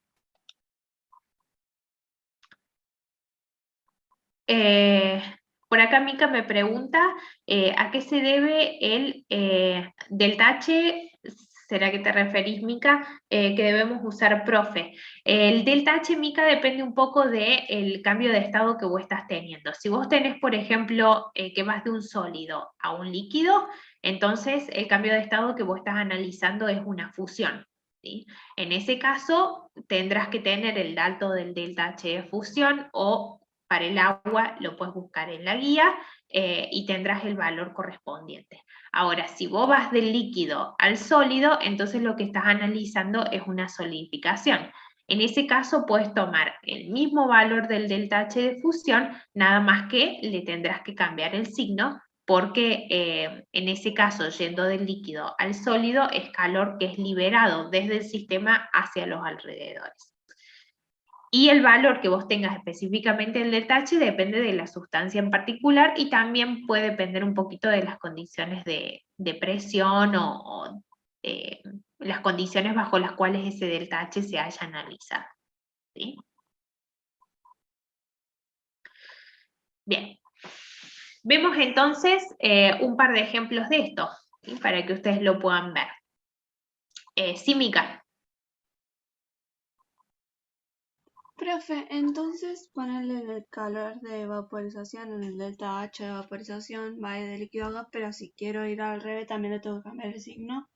Por acá Mica me pregunta ¿a qué se debe el delta H? ¿Será que te referís, Mica, que debemos usar profe? El delta H, Mica, depende un poco del cambio de estado que vos estás teniendo. Si vos tenés, por ejemplo, que vas de un sólido a un líquido, entonces el cambio de estado que vos estás analizando es una fusión, ¿sí? En ese caso, tendrás que tener el dato del delta H de fusión, o para el agua lo puedes buscar en la guía y tendrás el valor correspondiente. Ahora, si vos vas del líquido al sólido, entonces lo que estás analizando es una solidificación. En ese caso puedes tomar el mismo valor del delta H de fusión, nada más que le tendrás que cambiar el signo, porque en ese caso, yendo del líquido al sólido, es calor que es liberado desde el sistema hacia los alrededores. Y el valor que vos tengas específicamente del delta H depende de la sustancia en particular y también puede depender un poquito de las condiciones de presión o las condiciones bajo las cuales ese delta H se haya analizado, ¿sí? Bien. Vemos entonces un par de ejemplos de esto, ¿sí? Para que ustedes lo puedan ver. Sí, Mica. Profe, entonces ponerle el calor de vaporización en el delta H de vaporización va de líquido a gas, pero si quiero ir al revés también le tengo que cambiar el signo.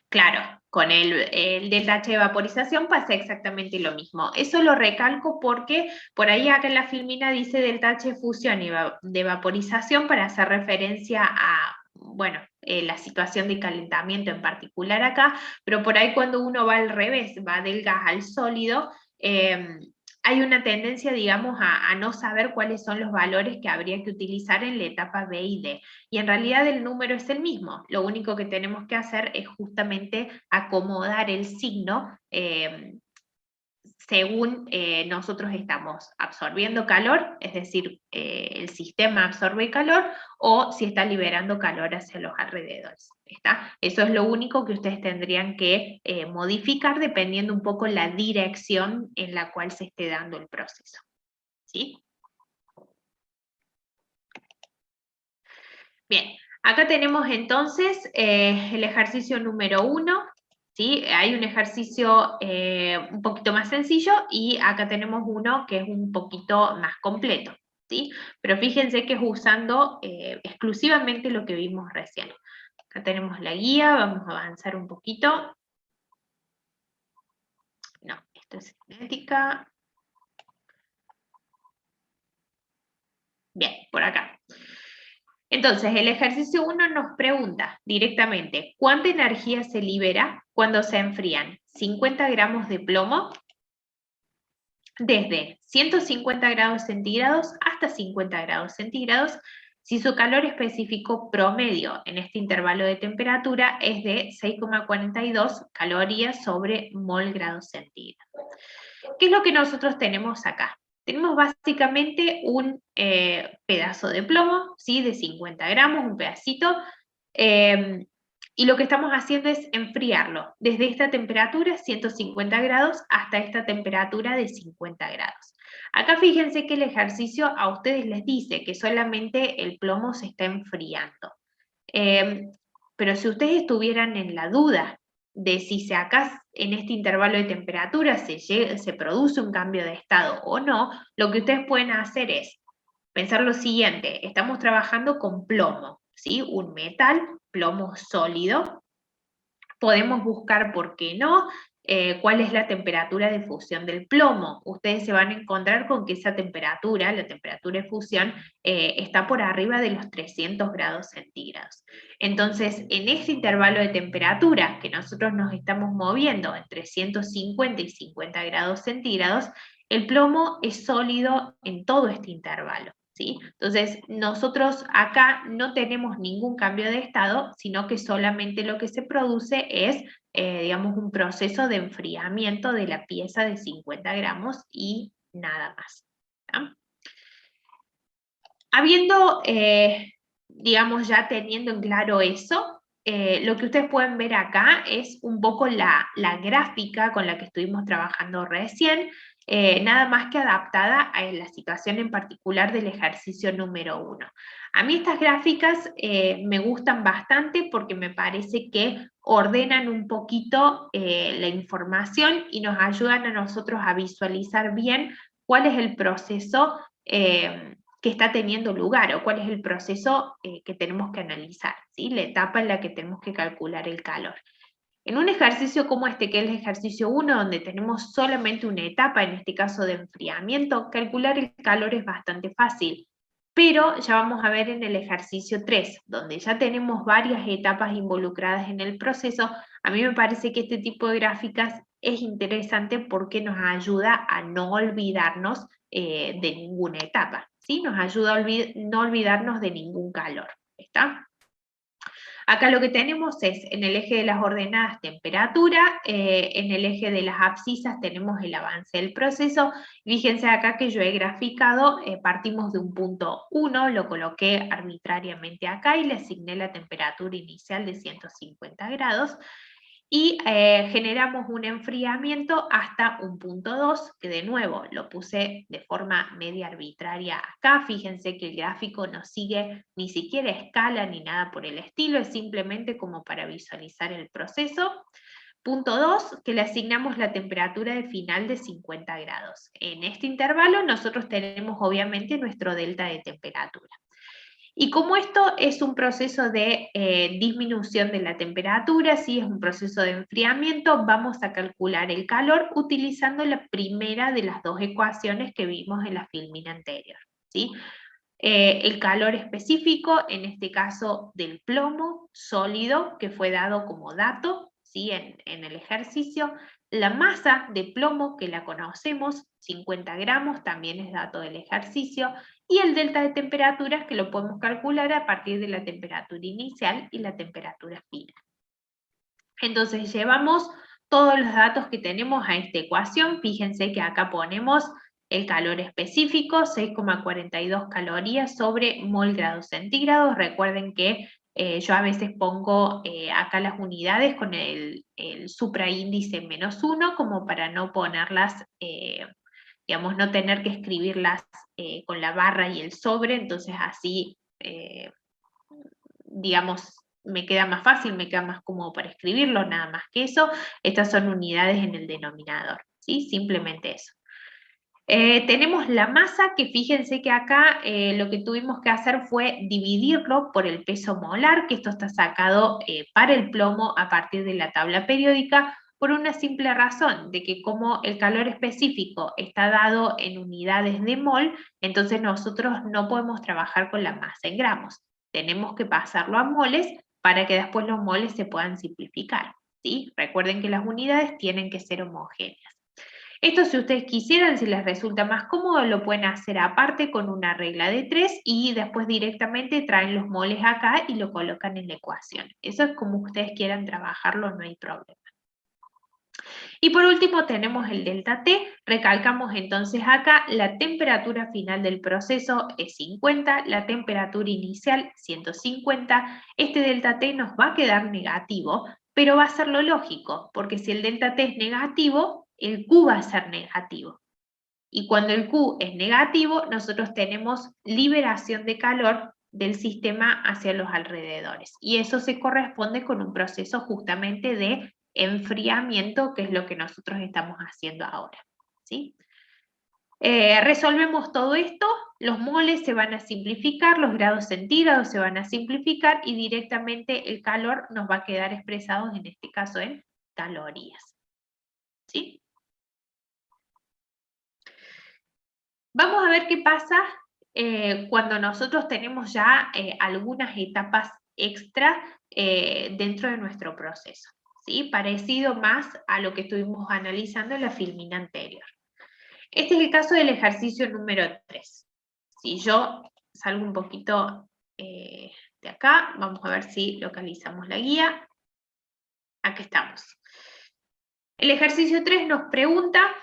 Claro, con el delta H de vaporización pasa exactamente lo mismo. Eso lo recalco porque por ahí acá en la filmina dice delta H de fusión y de vaporización para hacer referencia a, bueno, la situación de calentamiento en particular acá, pero por ahí cuando uno va al revés, va del gas al sólido, hay una tendencia, digamos, a no saber cuáles son los valores que habría que utilizar en la etapa B y D. Y en realidad el número es el mismo. Lo único que tenemos que hacer es justamente acomodar el signo según nosotros estamos absorbiendo calor, es decir, el sistema absorbe calor, o si está liberando calor hacia los alrededores. ¿Está? Eso es lo único que ustedes tendrían que modificar dependiendo un poco la dirección en la cual se esté dando el proceso. ¿Sí? Bien, acá tenemos entonces el ejercicio número 1, ¿sí? Hay un ejercicio un poquito más sencillo y acá tenemos uno que es un poquito más completo, ¿sí? Pero fíjense que es usando exclusivamente lo que vimos recién. Acá tenemos la guía, vamos a avanzar un poquito. No, esto es cinética. Bien, por acá. Entonces, el ejercicio 1 nos pregunta directamente, ¿cuánta energía se libera cuando se enfrían 50 gramos de plomo desde 150 grados centígrados hasta 50 grados centígrados si su calor específico promedio en este intervalo de temperatura es de 6,42 calorías sobre mol grado centígrado? ¿Qué es lo que nosotros tenemos acá? Tenemos básicamente un pedazo de plomo, ¿sí? De 50 gramos, un pedacito, y lo que estamos haciendo es enfriarlo desde esta temperatura, 150 grados, hasta esta temperatura de 50 grados. Acá fíjense que el ejercicio a ustedes les dice que solamente el plomo se está enfriando. Pero si ustedes estuvieran en la duda de si acá en este intervalo de temperatura se produce un cambio de estado o no, lo que ustedes pueden hacer es pensar lo siguiente: estamos trabajando con plomo, ¿sí? Un metal, plomo sólido. Podemos buscar, ¿por qué no?, cuál es la temperatura de fusión del plomo. Ustedes se van a encontrar con que esa temperatura, la temperatura de fusión, está por arriba de los 300 grados centígrados. Entonces, en este intervalo de temperatura que nosotros nos estamos moviendo entre 150 y 50 grados centígrados, el plomo es sólido en todo este intervalo, ¿sí? Entonces, nosotros acá no tenemos ningún cambio de estado, sino que solamente lo que se produce es, digamos, un proceso de enfriamiento de la pieza de 50 gramos y nada más, ¿tá? Habiendo, digamos, ya teniendo en claro eso, lo que ustedes pueden ver acá es un poco la gráfica con la que estuvimos trabajando recién. nada más que adaptada a la situación en particular del ejercicio número 1. A mí estas gráficas me gustan bastante porque me parece que ordenan un poquito la información y nos ayudan a nosotros a visualizar bien cuál es el proceso que está teniendo lugar o cuál es el proceso que tenemos que analizar, ¿sí? La etapa en la que tenemos que calcular el calor. En un ejercicio como este, que es el ejercicio 1, donde tenemos solamente una etapa, en este caso de enfriamiento, calcular el calor es bastante fácil. Pero ya vamos a ver en el ejercicio 3, donde ya tenemos varias etapas involucradas en el proceso, a mí me parece que este tipo de gráficas es interesante porque nos ayuda a no olvidarnos de ninguna etapa, ¿sí? Nos ayuda a no olvidarnos de ningún calor, ¿está? Acá lo que tenemos es, en el eje de las ordenadas, temperatura, en el eje de las abscisas tenemos el avance del proceso. Fíjense acá que yo he graficado, partimos de un punto 1, lo coloqué arbitrariamente acá y le asigné la temperatura inicial de 150 grados. Y generamos un enfriamiento hasta un punto 2, que de nuevo lo puse de forma media arbitraria acá. Fíjense que el gráfico no sigue ni siquiera escala ni nada por el estilo, es simplemente como para visualizar el proceso. Punto 2, que le asignamos la temperatura de final de 50 grados. En este intervalo nosotros tenemos obviamente nuestro delta de temperatura. Y como esto es un proceso de disminución de la temperatura, ¿sí? Es un proceso de enfriamiento, vamos a calcular el calor utilizando la primera de las dos ecuaciones que vimos en la filmina anterior, ¿sí? El calor específico, en este caso del plomo sólido, que fue dado como dato, ¿sí? en el ejercicio. La masa de plomo, que la conocemos, 50 gramos, también es dato del ejercicio, y el delta de temperaturas, que lo podemos calcular a partir de la temperatura inicial y la temperatura final. Entonces llevamos todos los datos que tenemos a esta ecuación. Fíjense que acá ponemos el calor específico, 6,42 calorías sobre mol grados centígrados. Recuerden que yo a veces pongo acá las unidades con el supraíndice -1, como para no ponerlas, digamos, no tener que escribirlas con la barra y el sobre, entonces así, digamos, me queda más fácil, me queda más cómodo para escribirlo, nada más que eso. Estas son unidades en el denominador, ¿sí? Simplemente eso. Tenemos la masa, que fíjense que acá lo que tuvimos que hacer fue dividirlo por el peso molar, que esto está sacado para el plomo a partir de la tabla periódica, por una simple razón, de que como el calor específico está dado en unidades de mol, entonces nosotros no podemos trabajar con la masa en gramos. Tenemos que pasarlo a moles para que después los moles se puedan simplificar, ¿sí? Recuerden que las unidades tienen que ser homogéneas. Esto, si ustedes quisieran, si les resulta más cómodo, lo pueden hacer aparte con una regla de 3 y después directamente traen los moles acá y lo colocan en la ecuación. Eso es como ustedes quieran trabajarlo, no hay problema. Y por último tenemos el delta T, recalcamos entonces acá la temperatura final del proceso es 50, la temperatura inicial 150, este delta T nos va a quedar negativo, pero va a ser lo lógico, porque si el delta T es negativo, el Q va a ser negativo. Y cuando el Q es negativo, nosotros tenemos liberación de calor del sistema hacia los alrededores. Y eso se corresponde con un proceso justamente de enfriamiento, que es lo que nosotros estamos haciendo ahora, ¿sí? Resolvemos todo esto, los moles se van a simplificar, los grados centígrados se van a simplificar y directamente el calor nos va a quedar expresado, en este caso, en calorías, ¿sí? Vamos a ver qué pasa cuando nosotros tenemos ya algunas etapas extra dentro de nuestro proceso, ¿sí? Parecido más a lo que estuvimos analizando en la filmina anterior. Este es el caso del ejercicio número 3. Si yo salgo un poquito de acá, vamos a ver si localizamos la guía. Aquí estamos. El ejercicio 3 nos pregunta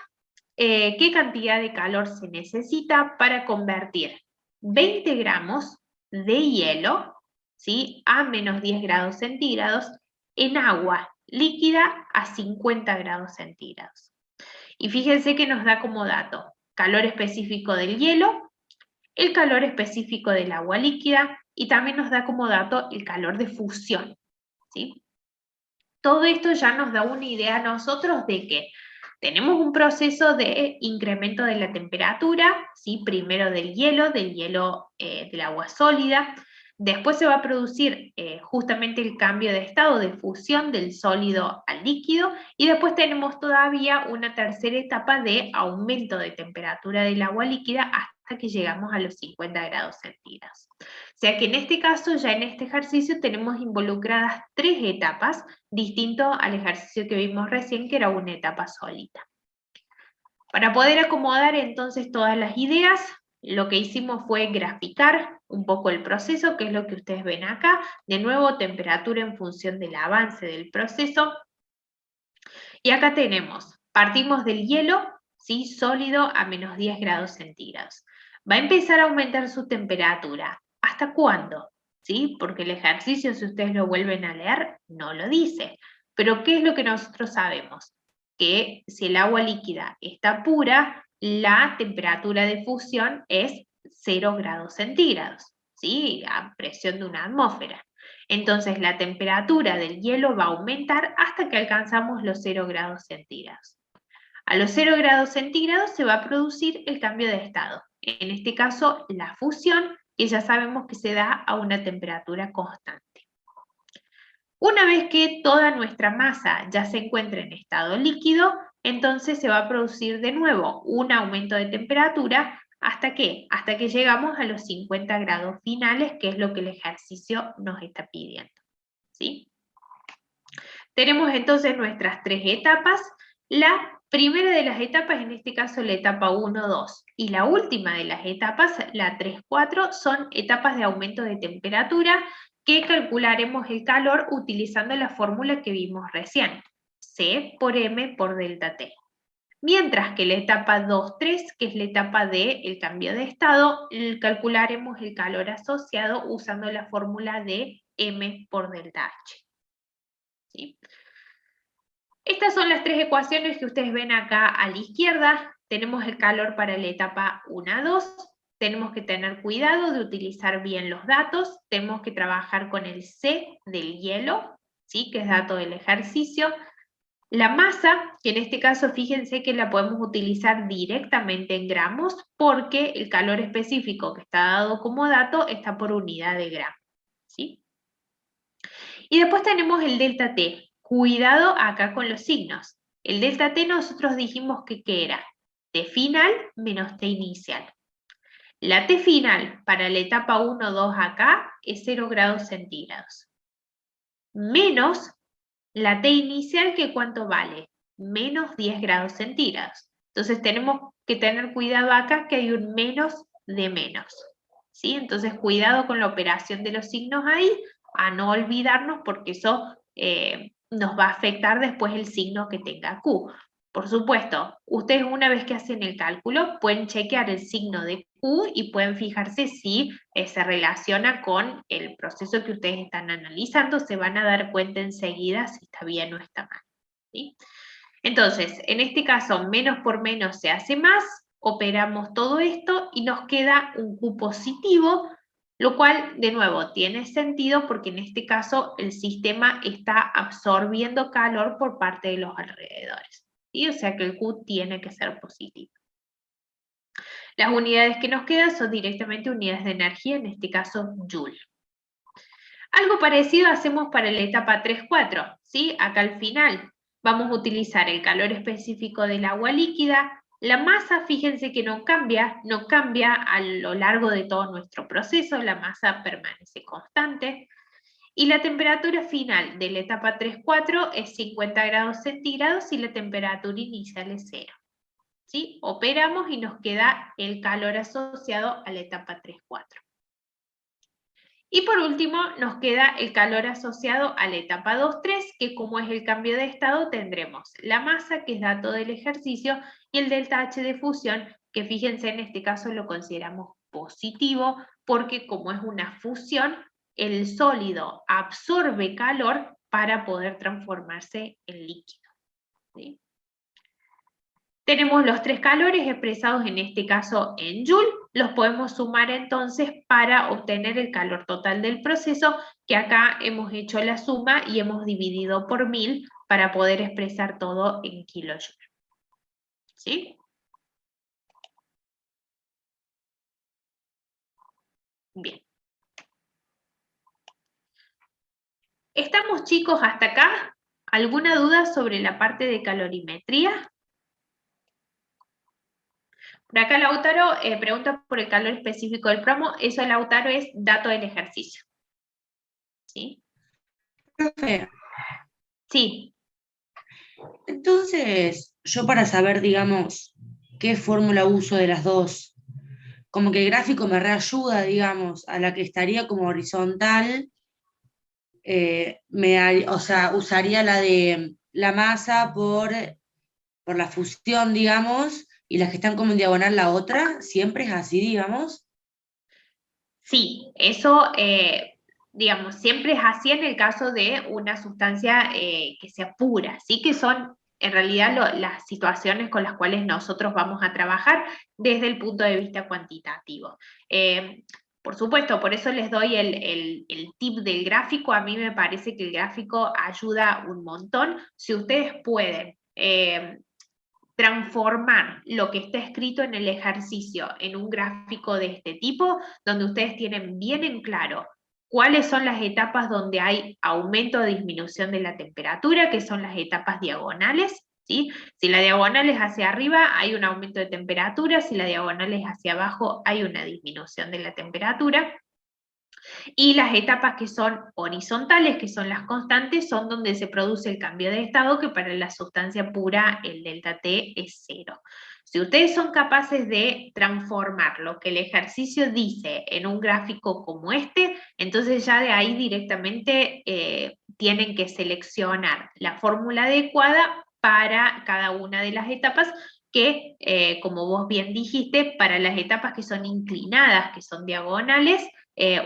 qué cantidad de calor se necesita para convertir 20 gramos de hielo, ¿sí?, a menos 10 grados centígrados en agua líquida a 50 grados centígrados. Y fíjense que nos da como dato calor específico del hielo, el calor específico del agua líquida y también nos da como dato el calor de fusión, ¿sí? Todo esto ya nos da una idea a nosotros de que tenemos un proceso de incremento de la temperatura, ¿sí? Primero del hielo del agua sólida, después se va a producir justamente el cambio de estado de fusión del sólido al líquido y después tenemos todavía una tercera etapa de aumento de temperatura del agua líquida hasta que llegamos a los 50 grados centígrados. O sea que en este caso, ya en este ejercicio, tenemos involucradas 3 etapas, distinto al ejercicio que vimos recién, que era una etapa sólida. Para poder acomodar entonces todas las ideas, lo que hicimos fue graficar un poco el proceso, que es lo que ustedes ven acá. De nuevo, temperatura en función del avance del proceso. Y acá partimos del hielo, ¿sí? Sólido a menos 10 grados centígrados. Va a empezar a aumentar su temperatura. ¿Hasta cuándo? ¿Sí? Porque el ejercicio, si ustedes lo vuelven a leer, no lo dice. Pero ¿qué es lo que nosotros sabemos? Que si el agua líquida está pura, la temperatura de fusión es 0 grados centígrados, ¿sí? A presión de una atmósfera. Entonces la temperatura del hielo va a aumentar hasta que alcanzamos los 0 grados centígrados. A los 0 grados centígrados se va a producir el cambio de estado. En este caso, la fusión, que ya sabemos que se da a una temperatura constante. Una vez que toda nuestra masa ya se encuentra en estado líquido, entonces se va a producir de nuevo un aumento de temperatura. ¿Hasta qué? Hasta que llegamos a los 50 grados finales, que es lo que el ejercicio nos está pidiendo, ¿sí? Tenemos entonces nuestras 3 etapas. La primera de las etapas, en este caso la etapa 1, 2, y la última de las etapas, la 3, 4, son etapas de aumento de temperatura que calcularemos el calor utilizando la fórmula que vimos recién, C por M por delta T. Mientras que la etapa 2, 3, que es la etapa del cambio de estado, calcularemos el calor asociado usando la fórmula de M por delta H. ¿Sí? Estas son las 3 ecuaciones que ustedes ven acá a la izquierda. Tenemos el calor para la etapa 1, 2. Tenemos que tener cuidado de utilizar bien los datos. Tenemos que trabajar con el C del hielo, ¿sí? Que es dato del ejercicio. La masa, que en este caso fíjense que la podemos utilizar directamente en gramos porque el calor específico que está dado como dato está por unidad de gramo, ¿sí? Y después tenemos el delta T. Cuidado acá con los signos. El delta T nosotros dijimos que ¿qué era? T final menos T inicial. La T final para la etapa 1, 2 acá es 0 grados centígrados. Menos la T inicial, que ¿cuánto vale? Menos 10 grados centígrados. Entonces tenemos que tener cuidado acá que hay un menos de menos, ¿sí? Entonces cuidado con la operación de los signos ahí, a no olvidarnos porque eso nos va a afectar después el signo que tenga Q. Por supuesto, ustedes una vez que hacen el cálculo pueden chequear el signo de Q y pueden fijarse si se relaciona con el proceso que ustedes están analizando, se van a dar cuenta enseguida si está bien o está mal, ¿sí? Entonces, en este caso, menos por menos se hace más, operamos todo esto y nos queda un Q positivo, lo cual, de nuevo, tiene sentido porque en este caso el sistema está absorbiendo calor por parte de los alrededores, ¿sí? O sea que el Q tiene que ser positivo. Las unidades que nos quedan son directamente unidades de energía, en este caso Joule. Algo parecido hacemos para la etapa 3-4, ¿sí? Acá al final vamos a utilizar el calor específico del agua líquida. La masa, fíjense que no cambia a lo largo de todo nuestro proceso, la masa permanece constante. Y la temperatura final de la etapa 3-4 es 50 grados centígrados y la temperatura inicial es 0. ¿Sí? Operamos y nos queda el calor asociado a la etapa 3-4. Y por último nos queda el calor asociado a la etapa 2-3, que como es el cambio de estado tendremos la masa, que es dato del ejercicio, y el delta H de fusión, que fíjense en este caso lo consideramos positivo, porque como es una fusión, el sólido absorbe calor para poder transformarse en líquido, ¿sí? Tenemos los 3 calores expresados en este caso en Joule, los podemos sumar entonces para obtener el calor total del proceso, que acá hemos hecho la suma y hemos dividido por 1000 para poder expresar todo en kilojoule. ¿Sí? Bien. ¿Estamos, chicos, hasta acá? ¿Alguna duda sobre la parte de calorimetría? Por acá Lautaro pregunta por el calor específico del plomo. Eso, Lautaro, es dato del ejercicio. ¿Sí? Profe, Sí. entonces, yo para saber, digamos, qué fórmula uso de las dos, como que el gráfico me reayuda, digamos, a la que estaría como horizontal, o sea, usaría la de la masa por la fusión, digamos, y las que están como en diagonal la otra, siempre es así, digamos. Sí, eso, digamos, siempre es así en el caso de una sustancia que sea pura, ¿sí? Que son en realidad las situaciones con las cuales nosotros vamos a trabajar desde el punto de vista cuantitativo. Por supuesto, por eso les doy el tip del gráfico. A mí me parece que el gráfico ayuda un montón. Si ustedes pueden transformar lo que está escrito en el ejercicio en un gráfico de este tipo, donde ustedes tienen bien en claro cuáles son las etapas donde hay aumento o disminución de la temperatura, que son las etapas diagonales, ¿sí? Si la diagonal es hacia arriba, hay un aumento de temperatura; si la diagonal es hacia abajo, hay una disminución de la temperatura. Y las etapas que son horizontales, que son las constantes, son donde se produce el cambio de estado, que para la sustancia pura el delta T es 0. Si ustedes son capaces de transformar lo que el ejercicio dice en un gráfico como este, entonces ya de ahí directamente tienen que seleccionar la fórmula adecuada para cada una de las etapas, que, como vos bien dijiste, para las etapas que son inclinadas, que son diagonales,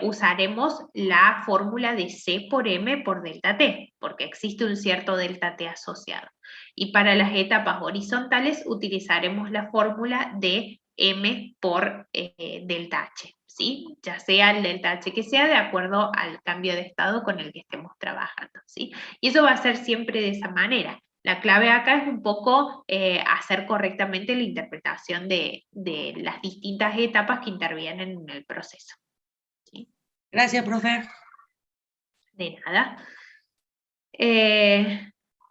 usaremos la fórmula de C por M por delta T, porque existe un cierto delta T asociado. Y para las etapas horizontales utilizaremos la fórmula de M por delta H, ¿sí? Ya sea el delta H que sea, de acuerdo al cambio de estado con el que estemos trabajando, ¿sí? Y eso va a ser siempre de esa manera. La clave acá es un poco hacer correctamente la interpretación de las distintas etapas que intervienen en el proceso. Gracias, profe. De nada.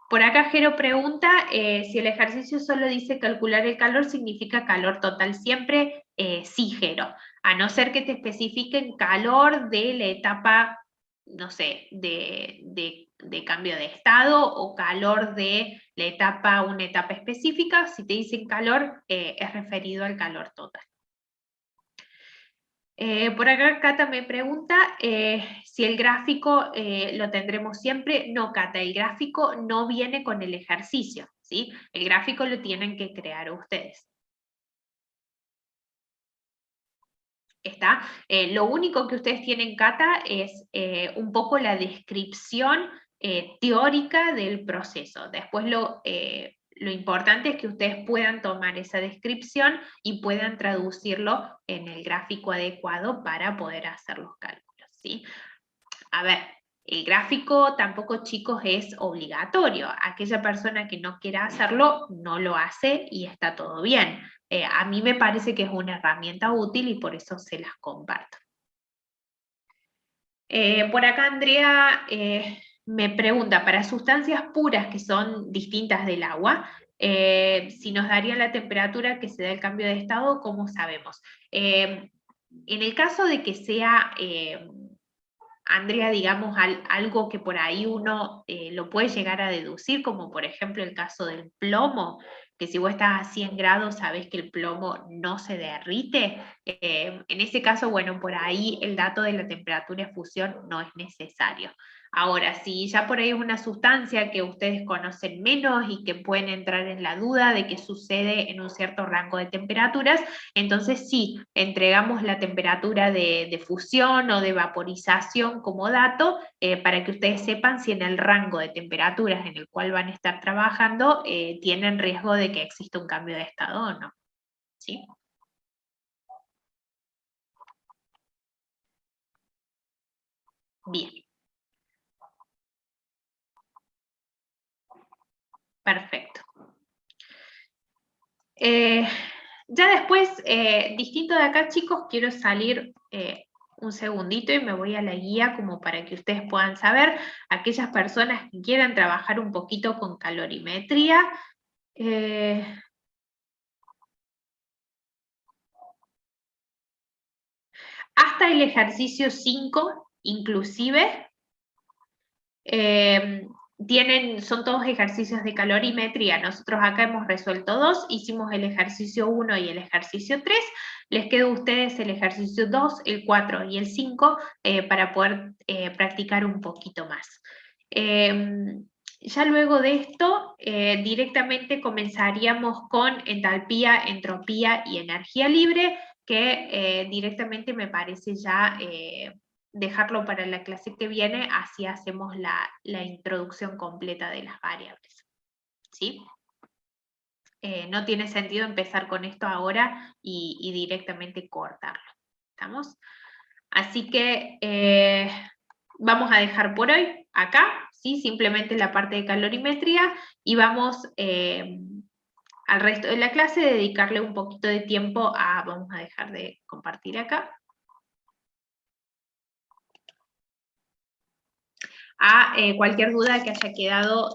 Por acá Jero pregunta si el ejercicio solo dice calcular el calor, ¿significa calor total siempre? Sí, Jero. A no ser que te especifiquen calor de la etapa, no sé, de cambio de estado, o calor de la etapa, una etapa específica. Si te dicen calor, es referido al calor total. Por acá Cata me pregunta si el gráfico lo tendremos siempre. No, Cata, el gráfico no viene con el ejercicio, ¿sí? El gráfico lo tienen que crear ustedes. ¿Está? Lo único que ustedes tienen, Cata, es un poco la descripción teórica del proceso. Después lo importante es que ustedes puedan tomar esa descripción y puedan traducirlo en el gráfico adecuado para poder hacer los cálculos, ¿sí? A ver, el gráfico tampoco, chicos, es obligatorio. Aquella persona que no quiera hacerlo, no lo hace y está todo bien. A mí me parece que es una herramienta útil y por eso se las comparto. Por acá Andrea me pregunta, para sustancias puras que son distintas del agua, si nos daría la temperatura que se da el cambio de estado, ¿cómo sabemos? En el caso de que sea, Andrea, digamos, algo que por ahí uno lo puede llegar a deducir, como por ejemplo el caso del plomo, que si vos estás a 100 grados sabés que el plomo no se derrite. En ese caso, bueno, por ahí el dato de la temperatura de fusión no es necesario. Ahora, si ya por ahí es una sustancia que ustedes conocen menos y que pueden entrar en la duda de que sucede en un cierto rango de temperaturas, entonces sí, entregamos la temperatura de fusión o de vaporización como dato para que ustedes sepan si en el rango de temperaturas en el cual van a estar trabajando tienen riesgo de que exista un cambio de estado o no. ¿Sí? Bien. Perfecto. Ya después, distinto de acá, chicos, quiero salir un segundito y me voy a la guía como para que ustedes puedan saber, aquellas personas que quieran trabajar un poquito con calorimetría. Hasta el ejercicio 5, inclusive, son todos ejercicios de calorimetría. Nosotros acá hemos resuelto 2, hicimos el ejercicio 1 y el ejercicio 3, les queda a ustedes el ejercicio 2, el 4 y el 5 para poder practicar un poquito más. Ya luego de esto, directamente comenzaríamos con entalpía, entropía y energía libre, que directamente me parece ya dejarlo para la clase que viene, así hacemos la introducción completa de las variables. ¿Sí? No tiene sentido empezar con esto ahora y directamente cortarlo. ¿Estamos? Así que vamos a dejar por hoy acá, ¿sí? Simplemente la parte de calorimetría y vamos al resto de la clase dedicarle un poquito de tiempo a, vamos a dejar de compartir acá, a cualquier duda que haya quedado